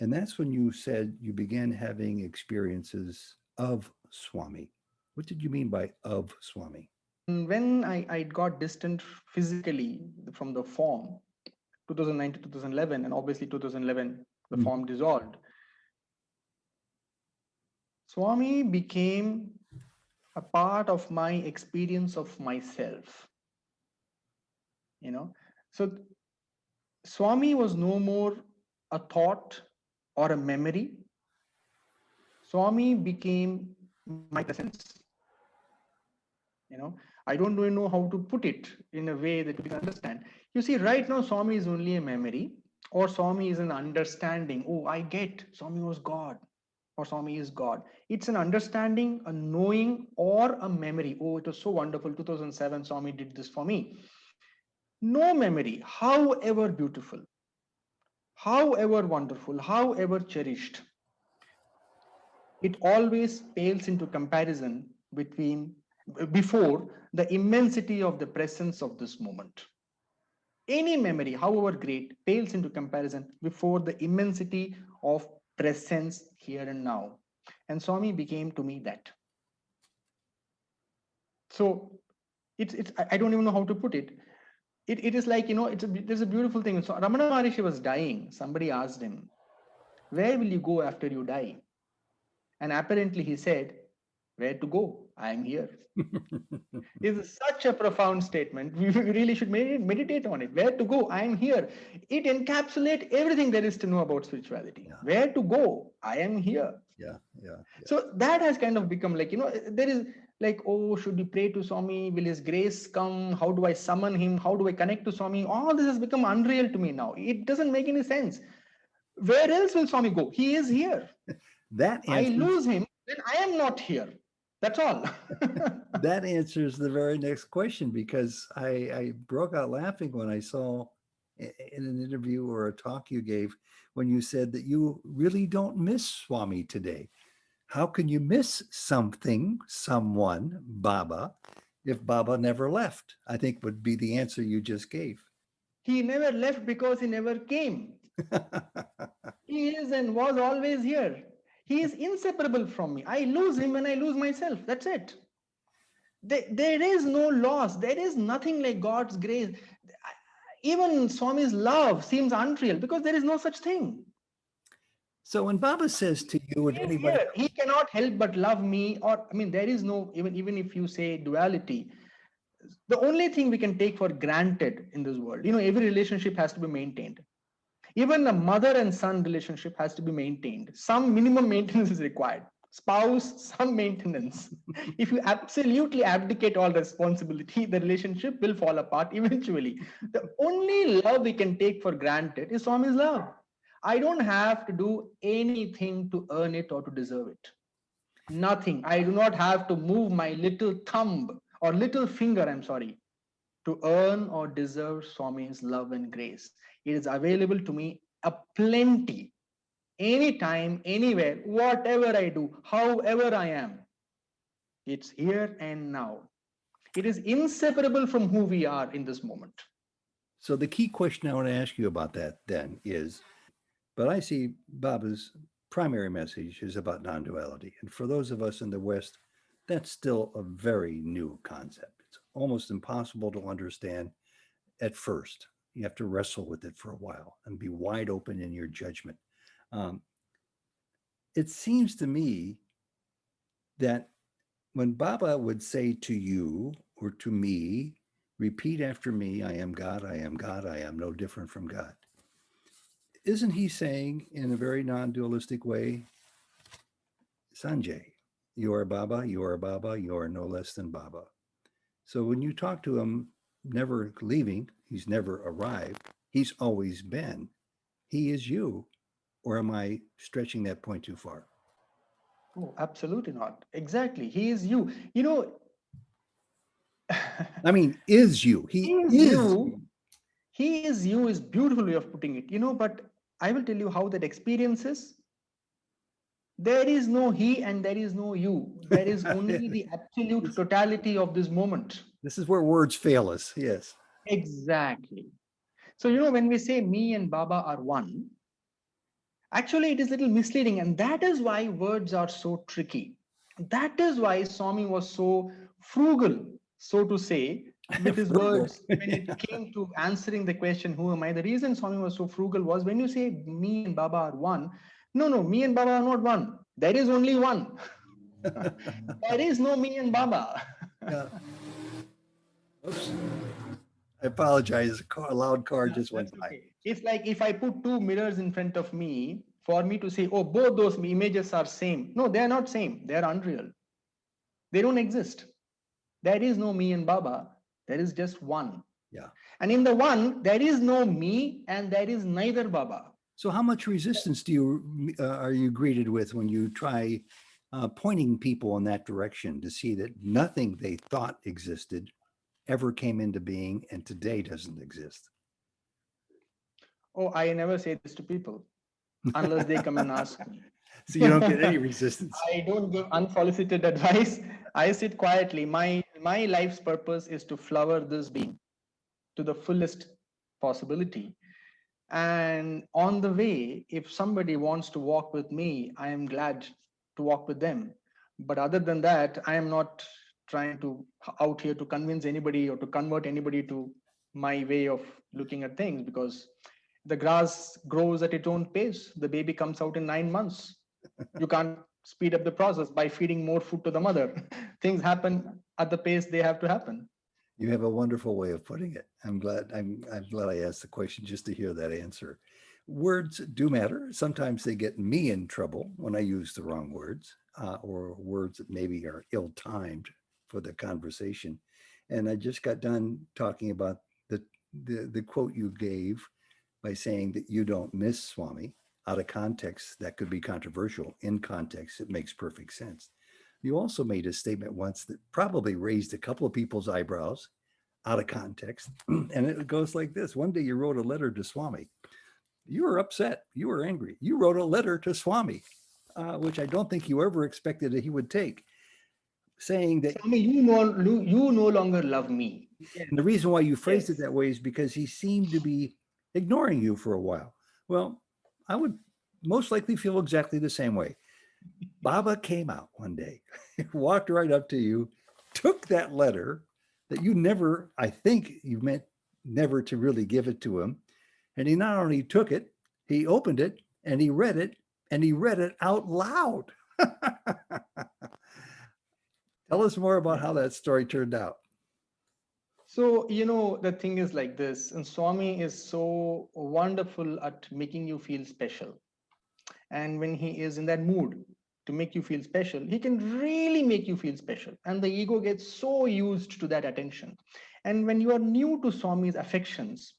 And that's when you said you began having experiences of Swami. What did you mean by of Swami? When I got distant physically from the form, 2009 to 2011, and obviously 2011, the Mhm. form dissolved, Swami became a part of my experience of myself. You know, so Swami was no more a thought or a memory. Swami became my presence. I don't even know how to put it in a way that you can understand. You see, right now, Swami is only a memory, or Swami is an understanding. Oh, I get Swami was God, or Swami is God. It's an understanding, a knowing, or a memory. Oh, it was so wonderful. 2007, Swami did this for me. No memory, however beautiful, however wonderful, however cherished, it always pales into comparison between before the immensity of the presence of this moment. Any memory, however great, pales into comparison before the immensity of presence here and now. And Swami became to me that. So I don't even know how to put it. It is like, there's a beautiful thing. So Ramana Maharishi was dying. Somebody asked him, where will you go after you die? And apparently he said, where to go? I am here. Is such a profound statement. We really should meditate on it. Where to go? I am here. It encapsulates everything there is to know about spirituality. Yeah, Where to go? I am here. yeah, yeah, yeah. So that has kind of become like, there is like, oh, should we pray to Swami? Will his grace come? How do I summon him? How do I connect to Swami? All this has become unreal to me now. It doesn't make any sense. Where else will Swami go? He is here. That I answers lose him, then I am not here. That's all. that answers the very next question, because I broke out laughing when I saw in an interview or a talk you gave when you said that you really don't miss Swami today. How can you miss something, someone, Baba, if Baba never left? I think would be the answer you just gave. He never left because he never came. He is and was always here. He is inseparable from me. I lose him when I lose myself. That's it. There is no loss. There is nothing like God's grace. Even Swami's love seems unreal because there is no such thing. So when Baba says to you and He is anybody, here. He cannot help but love me. Or I mean, there is no, even if you say duality, the only thing we can take for granted in this world, every relationship has to be maintained. Even a mother and son relationship has to be maintained. Some minimum maintenance is required. Spouse, some maintenance. If you absolutely abdicate all responsibility, the relationship will fall apart eventually. The only love we can take for granted is Swami's love. I don't have to do anything to earn it or to deserve it. Nothing. I do not have to move my little thumb or little finger, I'm sorry, to earn or deserve Swami's love and grace. It is available to me a plenty, anytime, anywhere, whatever I do, however I am. It's here and now. It is inseparable from who we are in this moment. so the key question I want to ask you about that then is, but I see Baba's primary message is about non-duality. And for those of us in the West, that's still a very new concept. It's almost impossible to understand at first. You have to wrestle with it for a while and be wide open in your judgment. Um, it seems to me that when Baba would say to you or to me, repeat after me, I am God, I am God, I am no different from God. Isn't he saying in a very non dualistic way, Sanjay, you are Baba, you are Baba, you are no less than Baba? So when you talk to him, never leaving, he's never arrived, he's always been, he is you. Or am I stretching that point too far? Oh, absolutely not. Exactly. He is you. I mean, is you. He He is is you. you. He is you is beautiful way of putting it. But I will tell you how that experience is. There is no he and there is no you. There is only the absolute totality of this moment. This is where words fail us. Yes. Exactly. So, when we say me and Baba are one, actually it is a little misleading. And that is why words are so tricky. That is why Swami was so frugal, so to say, with his Frugal. words when it came to answering the question, who am I? The reason Swami was so frugal was when you say me and Baba are one, no, me and Baba are not one. There is only one. There is no me and Baba. Yeah. Oops. I apologize. A loud car No, just went that's by. okay. It's like if I put two mirrors in front of me for me to say, oh, both those images are same. No, they are not same. They are unreal. They don't exist. There is no me and Baba. There is just one. Yeah. And in the one, there is no me and there is neither Baba. So, how much resistance do you are you greeted with when you try pointing people in that direction to see that nothing they thought existed ever came into being and today doesn't exist? Oh, I never say this to people unless they come and ask me. So you don't get any resistance. I don't give unsolicited advice. I sit quietly. My life's purpose is to flower this being to the fullest possibility. And on the way, if somebody wants to walk with me, I am glad to walk with them. But other than that, I am not trying to out here to convince anybody or to convert anybody to my way of looking at things, because the grass grows at its own pace. The baby comes out in 9 months. You can't speed up the process by feeding more food to the mother. Things happen at the pace they have to happen. You have a wonderful way of putting it. I'm glad I asked the question just to hear that answer. Words do matter. Sometimes they get me in trouble when I use the wrong words, or words that maybe are ill-timed for the conversation. And I just got done talking about the quote you gave by saying that you don't miss Swami. Out of context, that could be controversial. In context, it makes perfect sense. You also made a statement once that probably raised a couple of people's eyebrows out of context. And it goes like this. One day you wrote a letter to Swami. You were upset. You were angry. You wrote a letter to Swami, which I don't think you ever expected that he would take, saying that. Swami, you no longer love me. And the reason why you phrased it Yes. that way is because he seemed to be ignoring you for a while. Well, I would most likely feel exactly the same way. Baba came out one day, walked right up to you, took that letter that you never, I think you meant never to really give it to him. And he not only took it, he opened it and he read it, and he read it out loud. Tell us more about how that story turned out. So, the thing is like this, and Swami is so wonderful at making you feel special. And when he is in that mood to make you feel special, he can really make you feel special. And the ego gets so used to that attention. And when you are new to Swami's affections,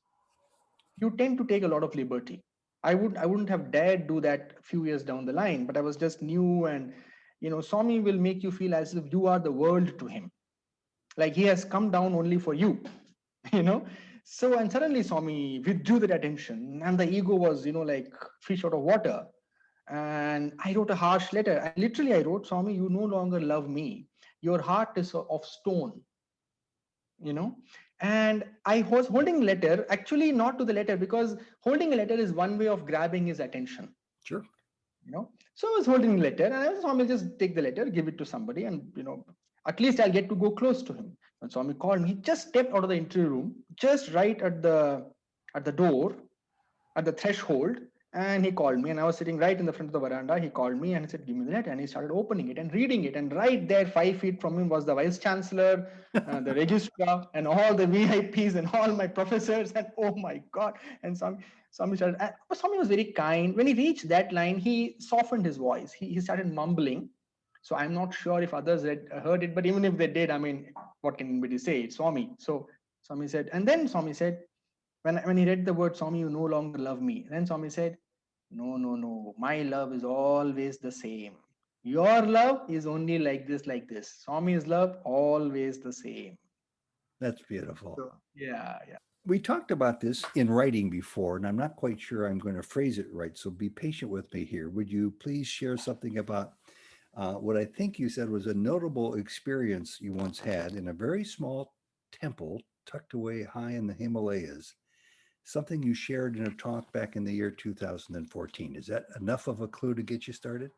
you tend to take a lot of liberty. I wouldn't have dared do that a few years down the line, but I was just new. And Swami will make you feel as if you are the world to him, like he has come down only for you. you know so, and suddenly Swami withdrew that attention, and the ego was like fish out of water. And I wrote a harsh letter, and literally I wrote, Swami, you no longer love me. Your heart is of stone. you know and I was holding letter, actually not to the letter, because holding a letter is one way of grabbing his attention. Sure. So I was holding the letter, and I was, Swami, just take the letter, give it to somebody, and at least I'll get to go close to him. And Swami called me. He just stepped out of the interview room, just right at the door, at the threshold, and he called me. And I was sitting right in the front of the veranda. He called me and he said, "Give me the letter." And he started opening it and reading it. And right there, 5 feet from him, was the vice chancellor, the registrar, and all the VIPs and all my professors. And oh my God! And Swami started. Swami was very kind. When he reached that line, he softened his voice. He started mumbling. So I'm not sure if others heard it, but even if they did, I mean, what can anybody say? It's Swami. So Swami said, and then Swami said, when he read the word, Swami, you no longer love me. Then Swami said, no, no, no. My love is always the same. Your love is only like this, like this. Swami's love, always the same. That's beautiful. So, yeah, yeah. We talked about this in writing before, and I'm not quite sure I'm going to phrase it right. So be patient with me here. Would you please share something about what I think you said was a notable experience you once had in a very small temple tucked away high in the Himalayas? Something you shared in a talk back in the year 2014. Is that enough of a clue to get you started?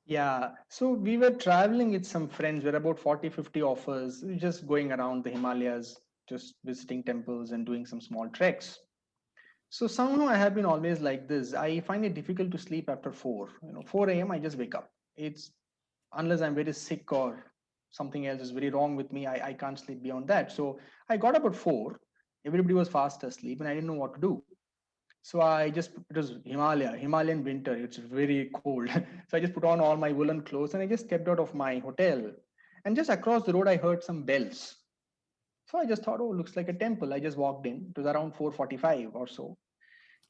Yeah. So we were traveling with some friends. We're about 40, 50 of us, just going around the Himalayas, just visiting temples and doing some small treks. So somehow I have been always like this. I find it difficult to sleep after 4. 4 a.m. I just wake up. It's unless I'm very sick or something else is very wrong with me, I can't sleep beyond that. So I got up at 4. Everybody was fast asleep, and I didn't know what to do. So it was Himalayan winter. It's very cold. So I just put on all my woolen clothes and I just stepped out of my hotel. And just across the road, I heard some bells. So I just thought, oh, looks like a temple. I just walked in. It was around 4:45 or so.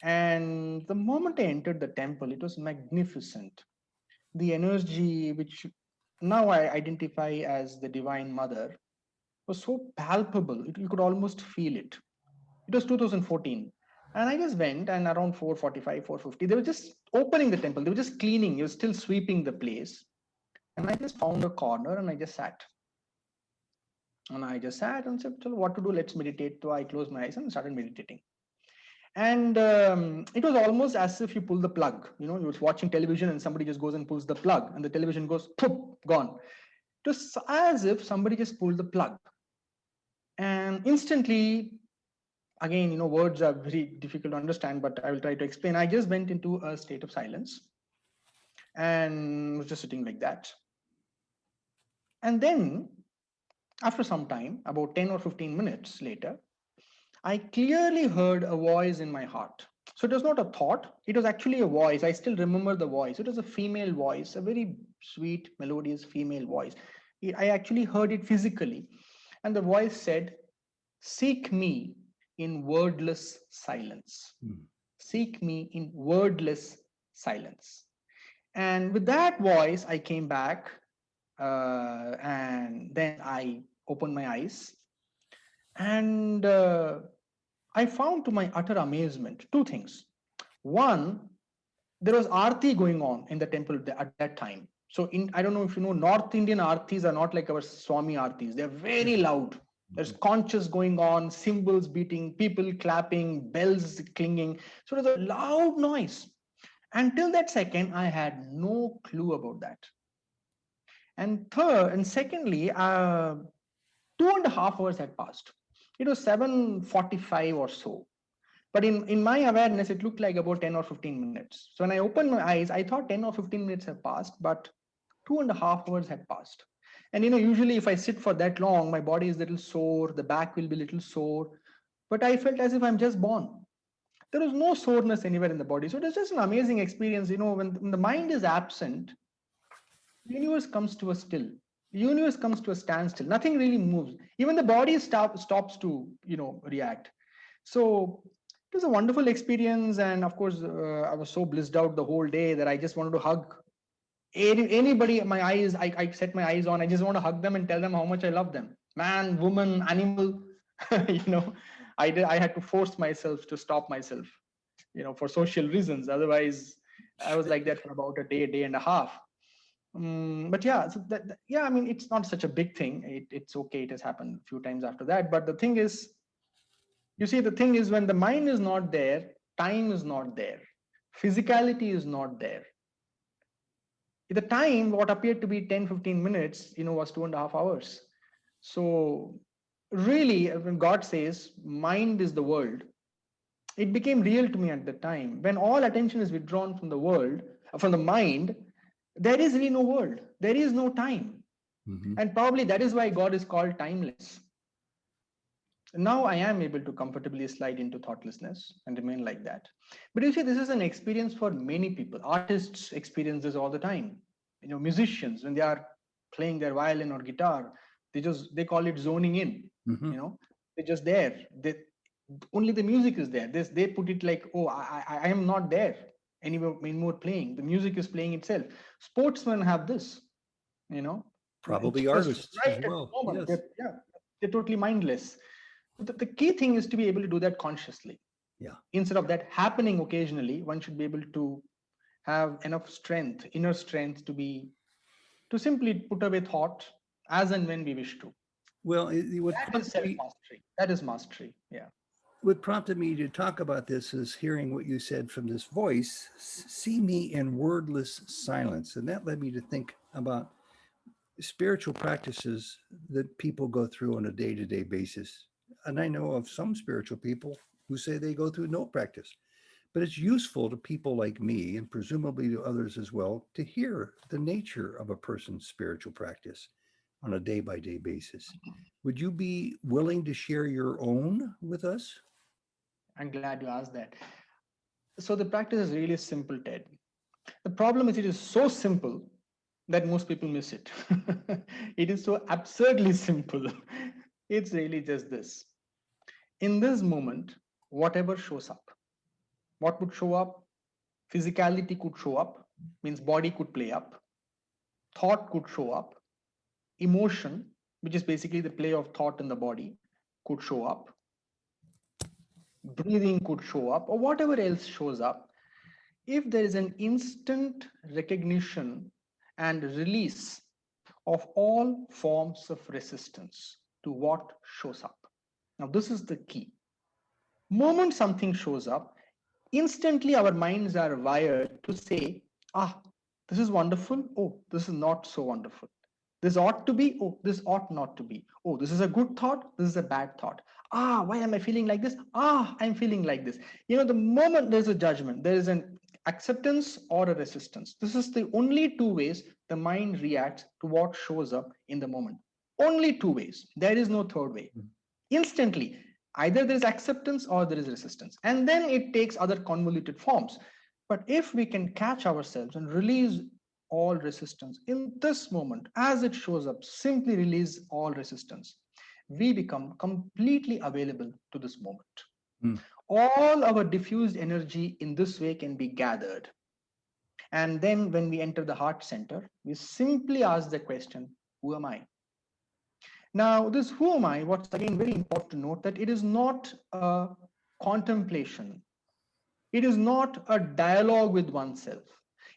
And the moment I entered the temple, it was magnificent. The energy, which now I identify as the Divine Mother, was so palpable. You could almost feel it. It was 2014. And I just went, and around 4:45, 4:50, they were just opening the temple. They were just cleaning. They were still sweeping the place. And I just found a corner and I just sat. And I just sat and said, "Chalo, what to do? Let's meditate." So I closed my eyes and started meditating. And it was almost as if you pull the plug. You're watching television and somebody just goes and pulls the plug, and the television goes, poof, gone. It was as if somebody just pulled the plug. And instantly, again, words are very difficult to understand, but I will try to explain. I just went into a state of silence and was just sitting like that. And then, after some time, about 10 or 15 minutes later, I clearly heard a voice in my heart. So it was not a thought, it was actually a voice. I still remember the voice. It was a female voice, a very sweet, melodious female voice. I actually heard it physically. And the voice said, "Seek me in wordless silence. Seek me in wordless silence." And with that voice, I came back, and then I opened my eyes. And I found, to my utter amazement, two things. One, there was arti going on in the temple at that time. So I don't know if you know, North Indian artis are not like our Swami artis. They're very loud. There's conches going on, cymbals beating, people clapping, bells clinging. So it was a loud noise. Until that second, I had no clue about that. And secondly, 2.5 hours had passed. It was 7:45 or so. But in my awareness, it looked like about 10 or 15 minutes. So when I opened my eyes, I thought 10 or 15 minutes have passed, but 2.5 hours had passed. And usually if I sit for that long, my body is a little sore, the back will be a little sore. But I felt as if I'm just born. There was no soreness anywhere in the body. So it was just an amazing experience. When the mind is absent, the universe comes to a still. The universe comes to a standstill. Nothing really moves. Even the body stops to react. So it was a wonderful experience, and of course, I was so blissed out the whole day that I just wanted to hug anybody. I set my eyes on. I just want to hug them and tell them how much I love them. Man, woman, animal. you know, I had to force myself to stop myself. For social reasons. Otherwise, I was like that for about a day and a half. But yeah, so yeah, I mean, it's not such a big thing. It's okay. It has happened a few times after that. But the thing is, you see, the thing is, when the mind is not there, time is not there, physicality is not there. At the time, what appeared to be 10, 15 minutes, was 2.5 hours. So really, when God says mind is the world, it became real to me at the time. When all attention is withdrawn from the world, from the mind, there is really no world. There is no time. And probably that is why God is called timeless. Now I am able to comfortably slide into thoughtlessness and remain like that. But you see, this is an experience for many people. Artists experience this all the time. Musicians, when they are playing their violin or guitar, they call it zoning in. They're just there. Only the music is there. They put it like, oh, I am not there anymore playing. The music is playing itself. Sportsmen have this, Probably just artists right as at the well. moment. Yes. They're totally mindless. The key thing is to be able to do that consciously. Yeah. Instead of that happening occasionally, one should be able to have enough strength, inner strength, to simply put away thought as and when we wish to. Well, That is self-mastery. That is mastery. Yeah. what prompted me to talk about this is hearing what you said from this voice, see me in wordless silence. And that led me to think about spiritual practices that people go through on a day-to-day basis. And I know of some spiritual people who say they go through no practice. But it's useful to people like me, and presumably to others as well, to hear the nature of a person's spiritual practice on a day-by-day basis. Would you be willing to share your own with us? I'm glad you asked that. So the practice is really simple, Ted. The problem is it is so simple that most people miss it. It is so absurdly simple. It's really just this. In this moment, whatever shows up, what would show up? Physicality could show up, means body could play up, thought could show up, emotion, which is basically the play of thought in the body, could show up. breathing could show up, or whatever else shows up. If there is an instant recognition and release of all forms of resistance to what shows up. Now, this is the key. Moment something shows up, instantly our minds are wired to say, ah, this is wonderful. Oh, this is not so wonderful. This ought to be. Oh, this ought not to be. Oh, this is a good thought. This is a bad thought. Ah, why am I feeling like this? Ah, I'm feeling like this. The moment there's a judgment, there is an acceptance or a resistance. This is the only two ways the mind reacts to what shows up in the moment. Only two ways. There is no third way. Instantly, either there is acceptance or there is resistance, and then it takes other convoluted forms. But if we can catch ourselves and release all resistance in this moment as it shows up, simply release all resistance, we become completely available to this moment. All our diffused energy in this way can be gathered, and then when we enter the heart center, we simply ask the question, who am I? Now, this who am I, what's again very important to note, that it is not a contemplation. It is not a dialogue with oneself.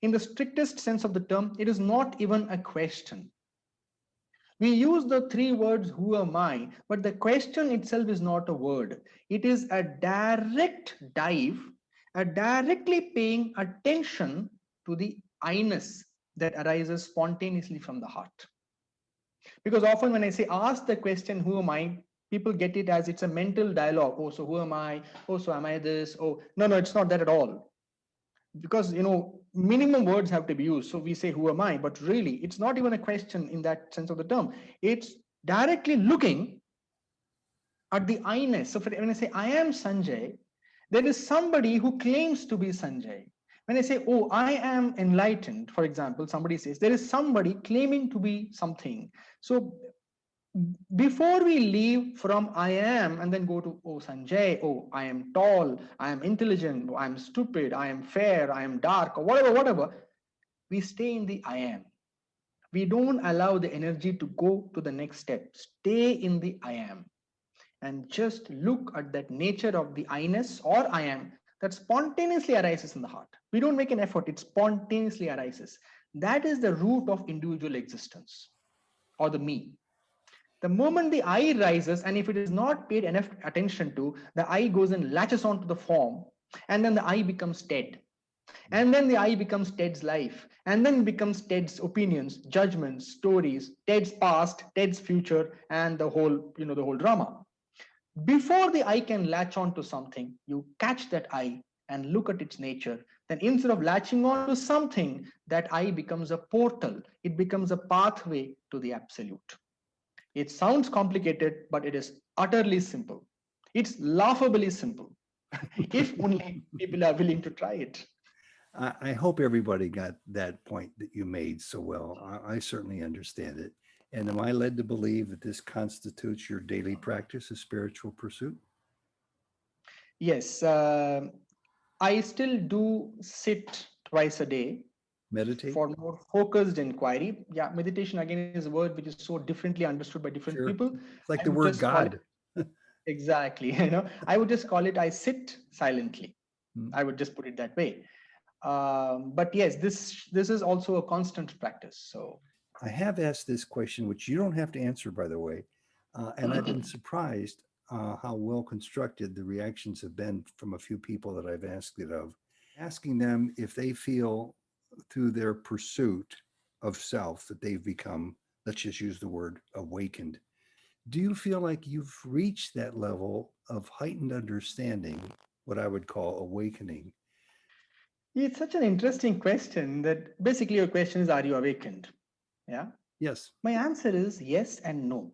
In the strictest sense of the term, it is not even a question. We use the three words, who am I, but the question itself is not a word. It is a direct dive, a directly paying attention to the I-ness that arises spontaneously from the heart. Because often when I say ask the question, who am I, people get it as it's a mental dialogue. Oh, so who am I? Oh, so am I this? Oh, no, it's not that at all. Because, minimum words have to be used. So we say, who am I? But really, it's not even a question in that sense of the term. It's directly looking at the I-ness. So when I say, I am Sanjay, there is somebody who claims to be Sanjay. When I say, oh, I am enlightened, for example, somebody says, there is somebody claiming to be something. So before we leave from I am and then go to, oh, Sanjay, oh, I am tall, I am intelligent, I am stupid, I am fair, I am dark, or whatever, we stay in the I am. We don't allow the energy to go to the next step. Stay in the I am and just look at that nature of the I-ness or I am that spontaneously arises in the heart. We don't make an effort, it spontaneously arises. That is the root of individual existence or the me. The moment the I rises, and if it is not paid enough attention to, the I goes and latches onto the form, and then the I becomes Ted. And then the I becomes Ted's life, and then becomes Ted's opinions, judgments, stories, Ted's past, Ted's future, and the whole drama. Before the I can latch on to something, you catch that I and look at its nature. Then instead of latching on to something, that I becomes a portal. It becomes a pathway to the absolute. It sounds complicated, but it is utterly simple. It's laughably simple, if only people are willing to try it. I hope everybody got that point that you made so well. I certainly understand it. And am I led to believe that this constitutes your daily practice of spiritual pursuit? Yes, I still do sit twice a day Meditate? for more focused inquiry. Yeah, meditation again is a word which is so differently understood by different Sure. people. It's like I the would word just call it God. exactly. I would just call it I sit silently. I would just put it that way. But yes, this is also a constant practice. So I have asked this question, which you don't have to answer, by the way. And I've been surprised how well constructed the reactions have been from a few people that I've asked it of, asking them if they feel through their pursuit of self that they've become, let's just use the word awakened. Do you feel like you've reached that level of heightened understanding, what I would call awakening? it's such an interesting question that basically your question is, are you awakened? Yeah. Yes. My answer is yes and no.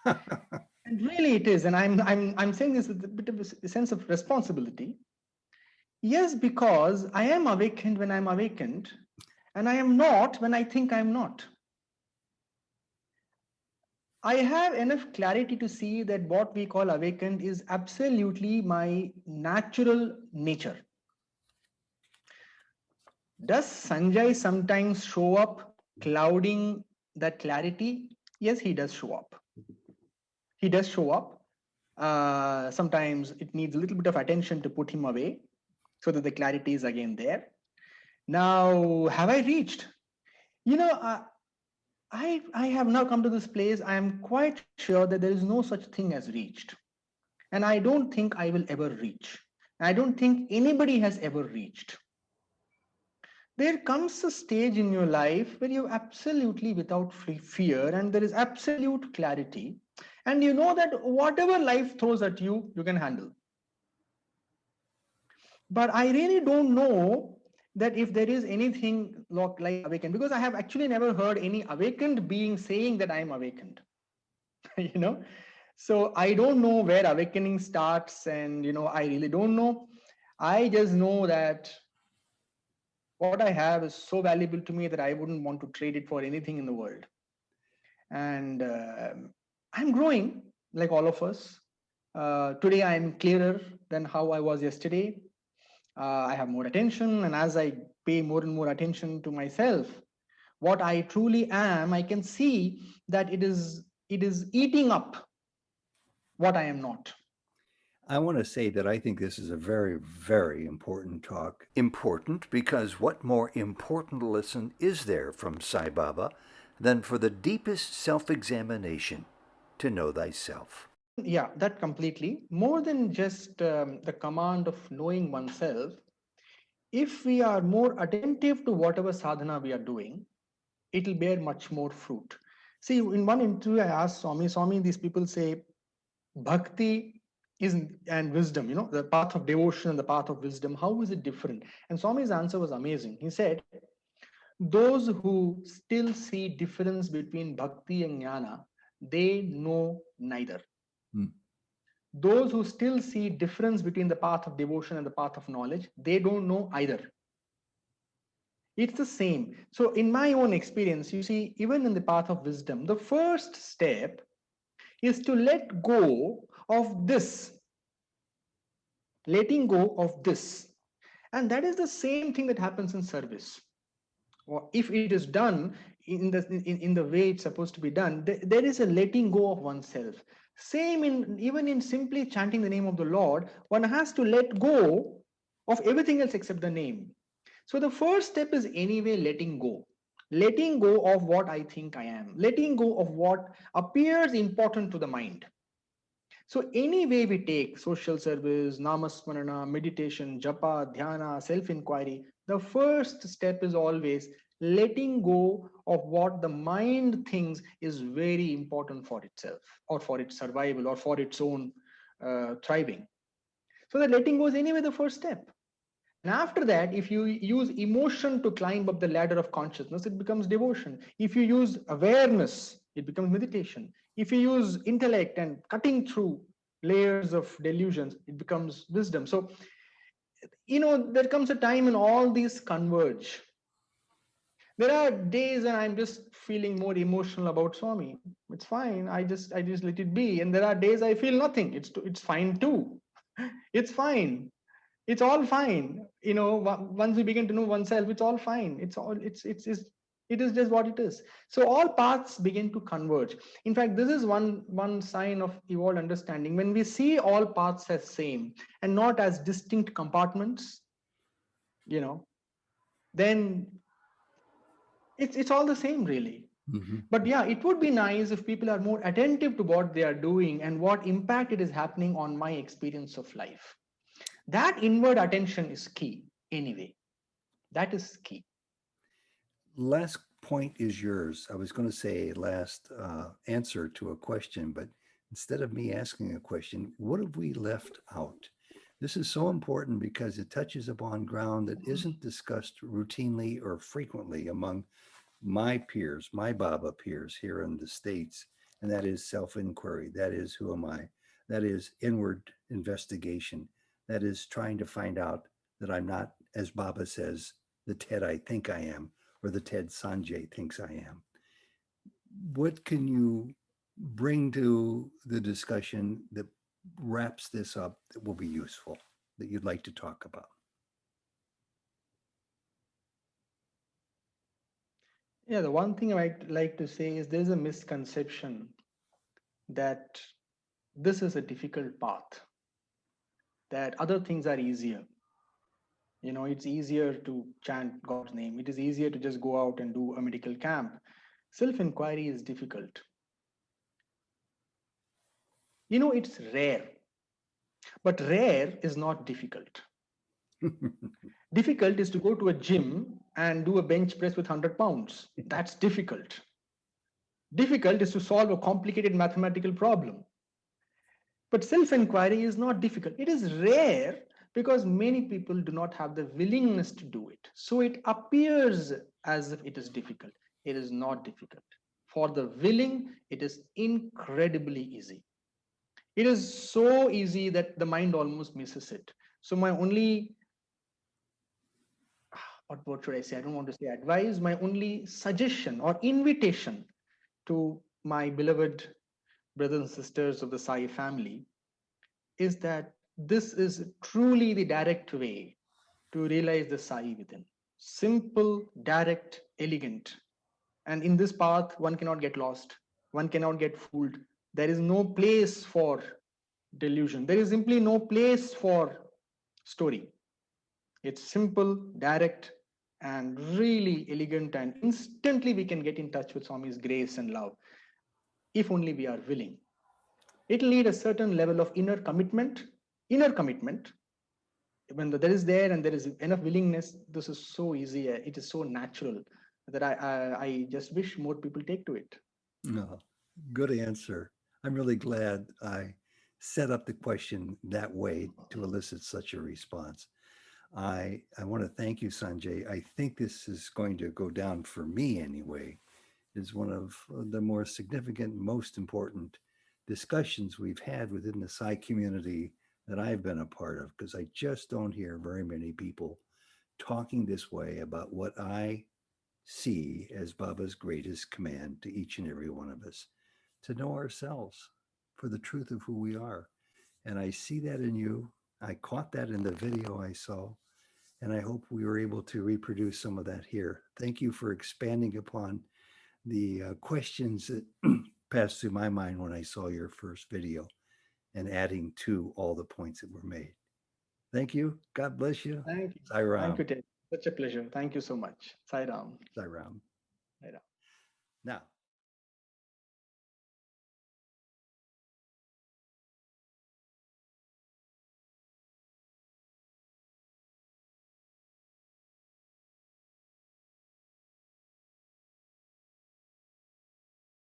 And really it is. And I'm saying this with a bit of a sense of responsibility. Yes, because I am awakened when I'm awakened, and I am not when I think I'm not. I have enough clarity to see that what we call awakened is absolutely my natural nature. Does Sanjay sometimes show up clouding that clarity? Yes, he does show up. He does show up. Sometimes it needs a little bit of attention to put him away so that the clarity is again there. Now, have I reached? You know, I have now come to this place. I am quite sure that there is no such thing as reached. And I don't think I will ever reach. I don't think anybody has ever reached. There comes a stage in your life where you're absolutely without fear and there is absolute clarity. And you know that whatever life throws at you, you can handle. But I really don't know that if there is anything like awakened, because I have actually never heard any awakened being saying that I am awakened. you know so I don't know where awakening starts, and I really don't know. I just know that what I have is so valuable to me that I wouldn't want to trade it for anything in the world. And I'm growing like all of us. Today I'm clearer than how I was yesterday. I have more attention, and as I pay more and more attention to myself, what I truly am, I can see that it is eating up what I am not. I want to say that I think this is a very, very important talk. Important because what more important lesson is there from Sai Baba than for the deepest self examination to know thyself? Yeah, that completely. More than just the command of knowing oneself, if we are more attentive to whatever sadhana we are doing, it will bear much more fruit. See, in one interview, I asked Swami, these people say bhakti is and wisdom, the path of devotion and the path of wisdom, how is it different? And Swami's answer was amazing. He said, those who still see difference between bhakti and jnana, they know neither. Hmm. Those who still see difference between the path of devotion and the path of knowledge, they don't know either. It's the same. So in my own experience, you see, even in the path of wisdom, the first step is to let go of this, letting go of this. And that is the same thing that happens in service. Or if it is done in the way it's supposed to be done, there is a letting go of oneself. Same in even in simply chanting the name of the Lord, one has to let go of everything else except the name. So the first step is anyway letting go of what I think I am, letting go of what appears important to the mind. So any way we take social service, namasmarana, meditation, japa, dhyana, self-inquiry, the first step is always letting go of what the mind thinks is very important for itself or for its survival or for its own thriving. So that letting go is anyway the first step. And after that, if you use emotion to climb up the ladder of consciousness, it becomes devotion. If you use awareness, it becomes meditation. If you use intellect and cutting through layers of delusions, it becomes wisdom. So, there comes a time when all these converge. There are days when I'm just feeling more emotional about Swami. It's fine. I just let it be. And there are days I feel nothing. It's fine too. It's fine. It's all fine. Once we begin to know oneself, it's all fine. It is just what it is. So all paths begin to converge. In fact, this is one sign of evolved understanding. When we see all paths as same and not as distinct compartments, then it's all the same, really. Mm-hmm. But yeah, it would be nice if people are more attentive to what they are doing and what impact it is happening on my experience of life. That inward attention is key anyway. That is key. Last point is yours. I was going to say last answer to a question, but instead of me asking a question, what have we left out? This is so important because it touches upon ground that isn't discussed routinely or frequently among my peers, my Baba peers here in the States, and that is self inquiry. That is, who am I? That is inward investigation. That is trying to find out that I'm not, as Baba says, the Ted I think I am or the Ted Sanjay thinks I am. What can you bring to the discussion that wraps this up that will be useful, that you'd like to talk about? Yeah, the one thing I might like to say is there's a misconception that this is a difficult path, that other things are easier. It's easier to chant God's name. It is easier to just go out and do a medical camp. Self inquiry is difficult. It's rare, but rare is not difficult. Difficult is to go to a gym and do a bench press with 100 pounds. That's difficult. Difficult is to solve a complicated mathematical problem. But self inquiry is not difficult. It is rare because many people do not have the willingness to do it. So it appears as if it is difficult. It is not difficult. For the willing, it is incredibly easy. It is so easy that the mind almost misses it. So my only, what should I say? I don't want to say advice. My only suggestion or invitation to my beloved brothers and sisters of the Sai family is that this is truly the direct way to realize the Sai within. Simple, direct, elegant. And in this path, one cannot get lost, one cannot get fooled. There is no place for delusion, there is simply no place for story. It's simple, direct, and really elegant, and instantly we can get in touch with Swami's grace and love if only we are willing. It'll need a certain level of inner commitment. When there is there and there is enough willingness, this is so easy. It is so natural that I just wish more people take to it. No, good answer. I'm really glad I set up the question that way to elicit such a response. I want to thank you, Sanjay. I think this is going to go down for me anyway, is one of the more significant, most important discussions we've had within the Psi community that I've been a part of, because I just don't hear very many people talking this way about what I see as Baba's greatest command to each and every one of us, to know ourselves for the truth of who we are. And I see that in you. I caught that in the video I saw, and I hope we were able to reproduce some of that here. Thank you for expanding upon the questions that passed through my mind when I saw your first video and adding to all the points that were made. Thank you. God bless you. Thank you. Sai Thank Ram. you, Ted. Such a pleasure. Thank you so much. Sai Ram. Sai Ram. Sai Ram. Now,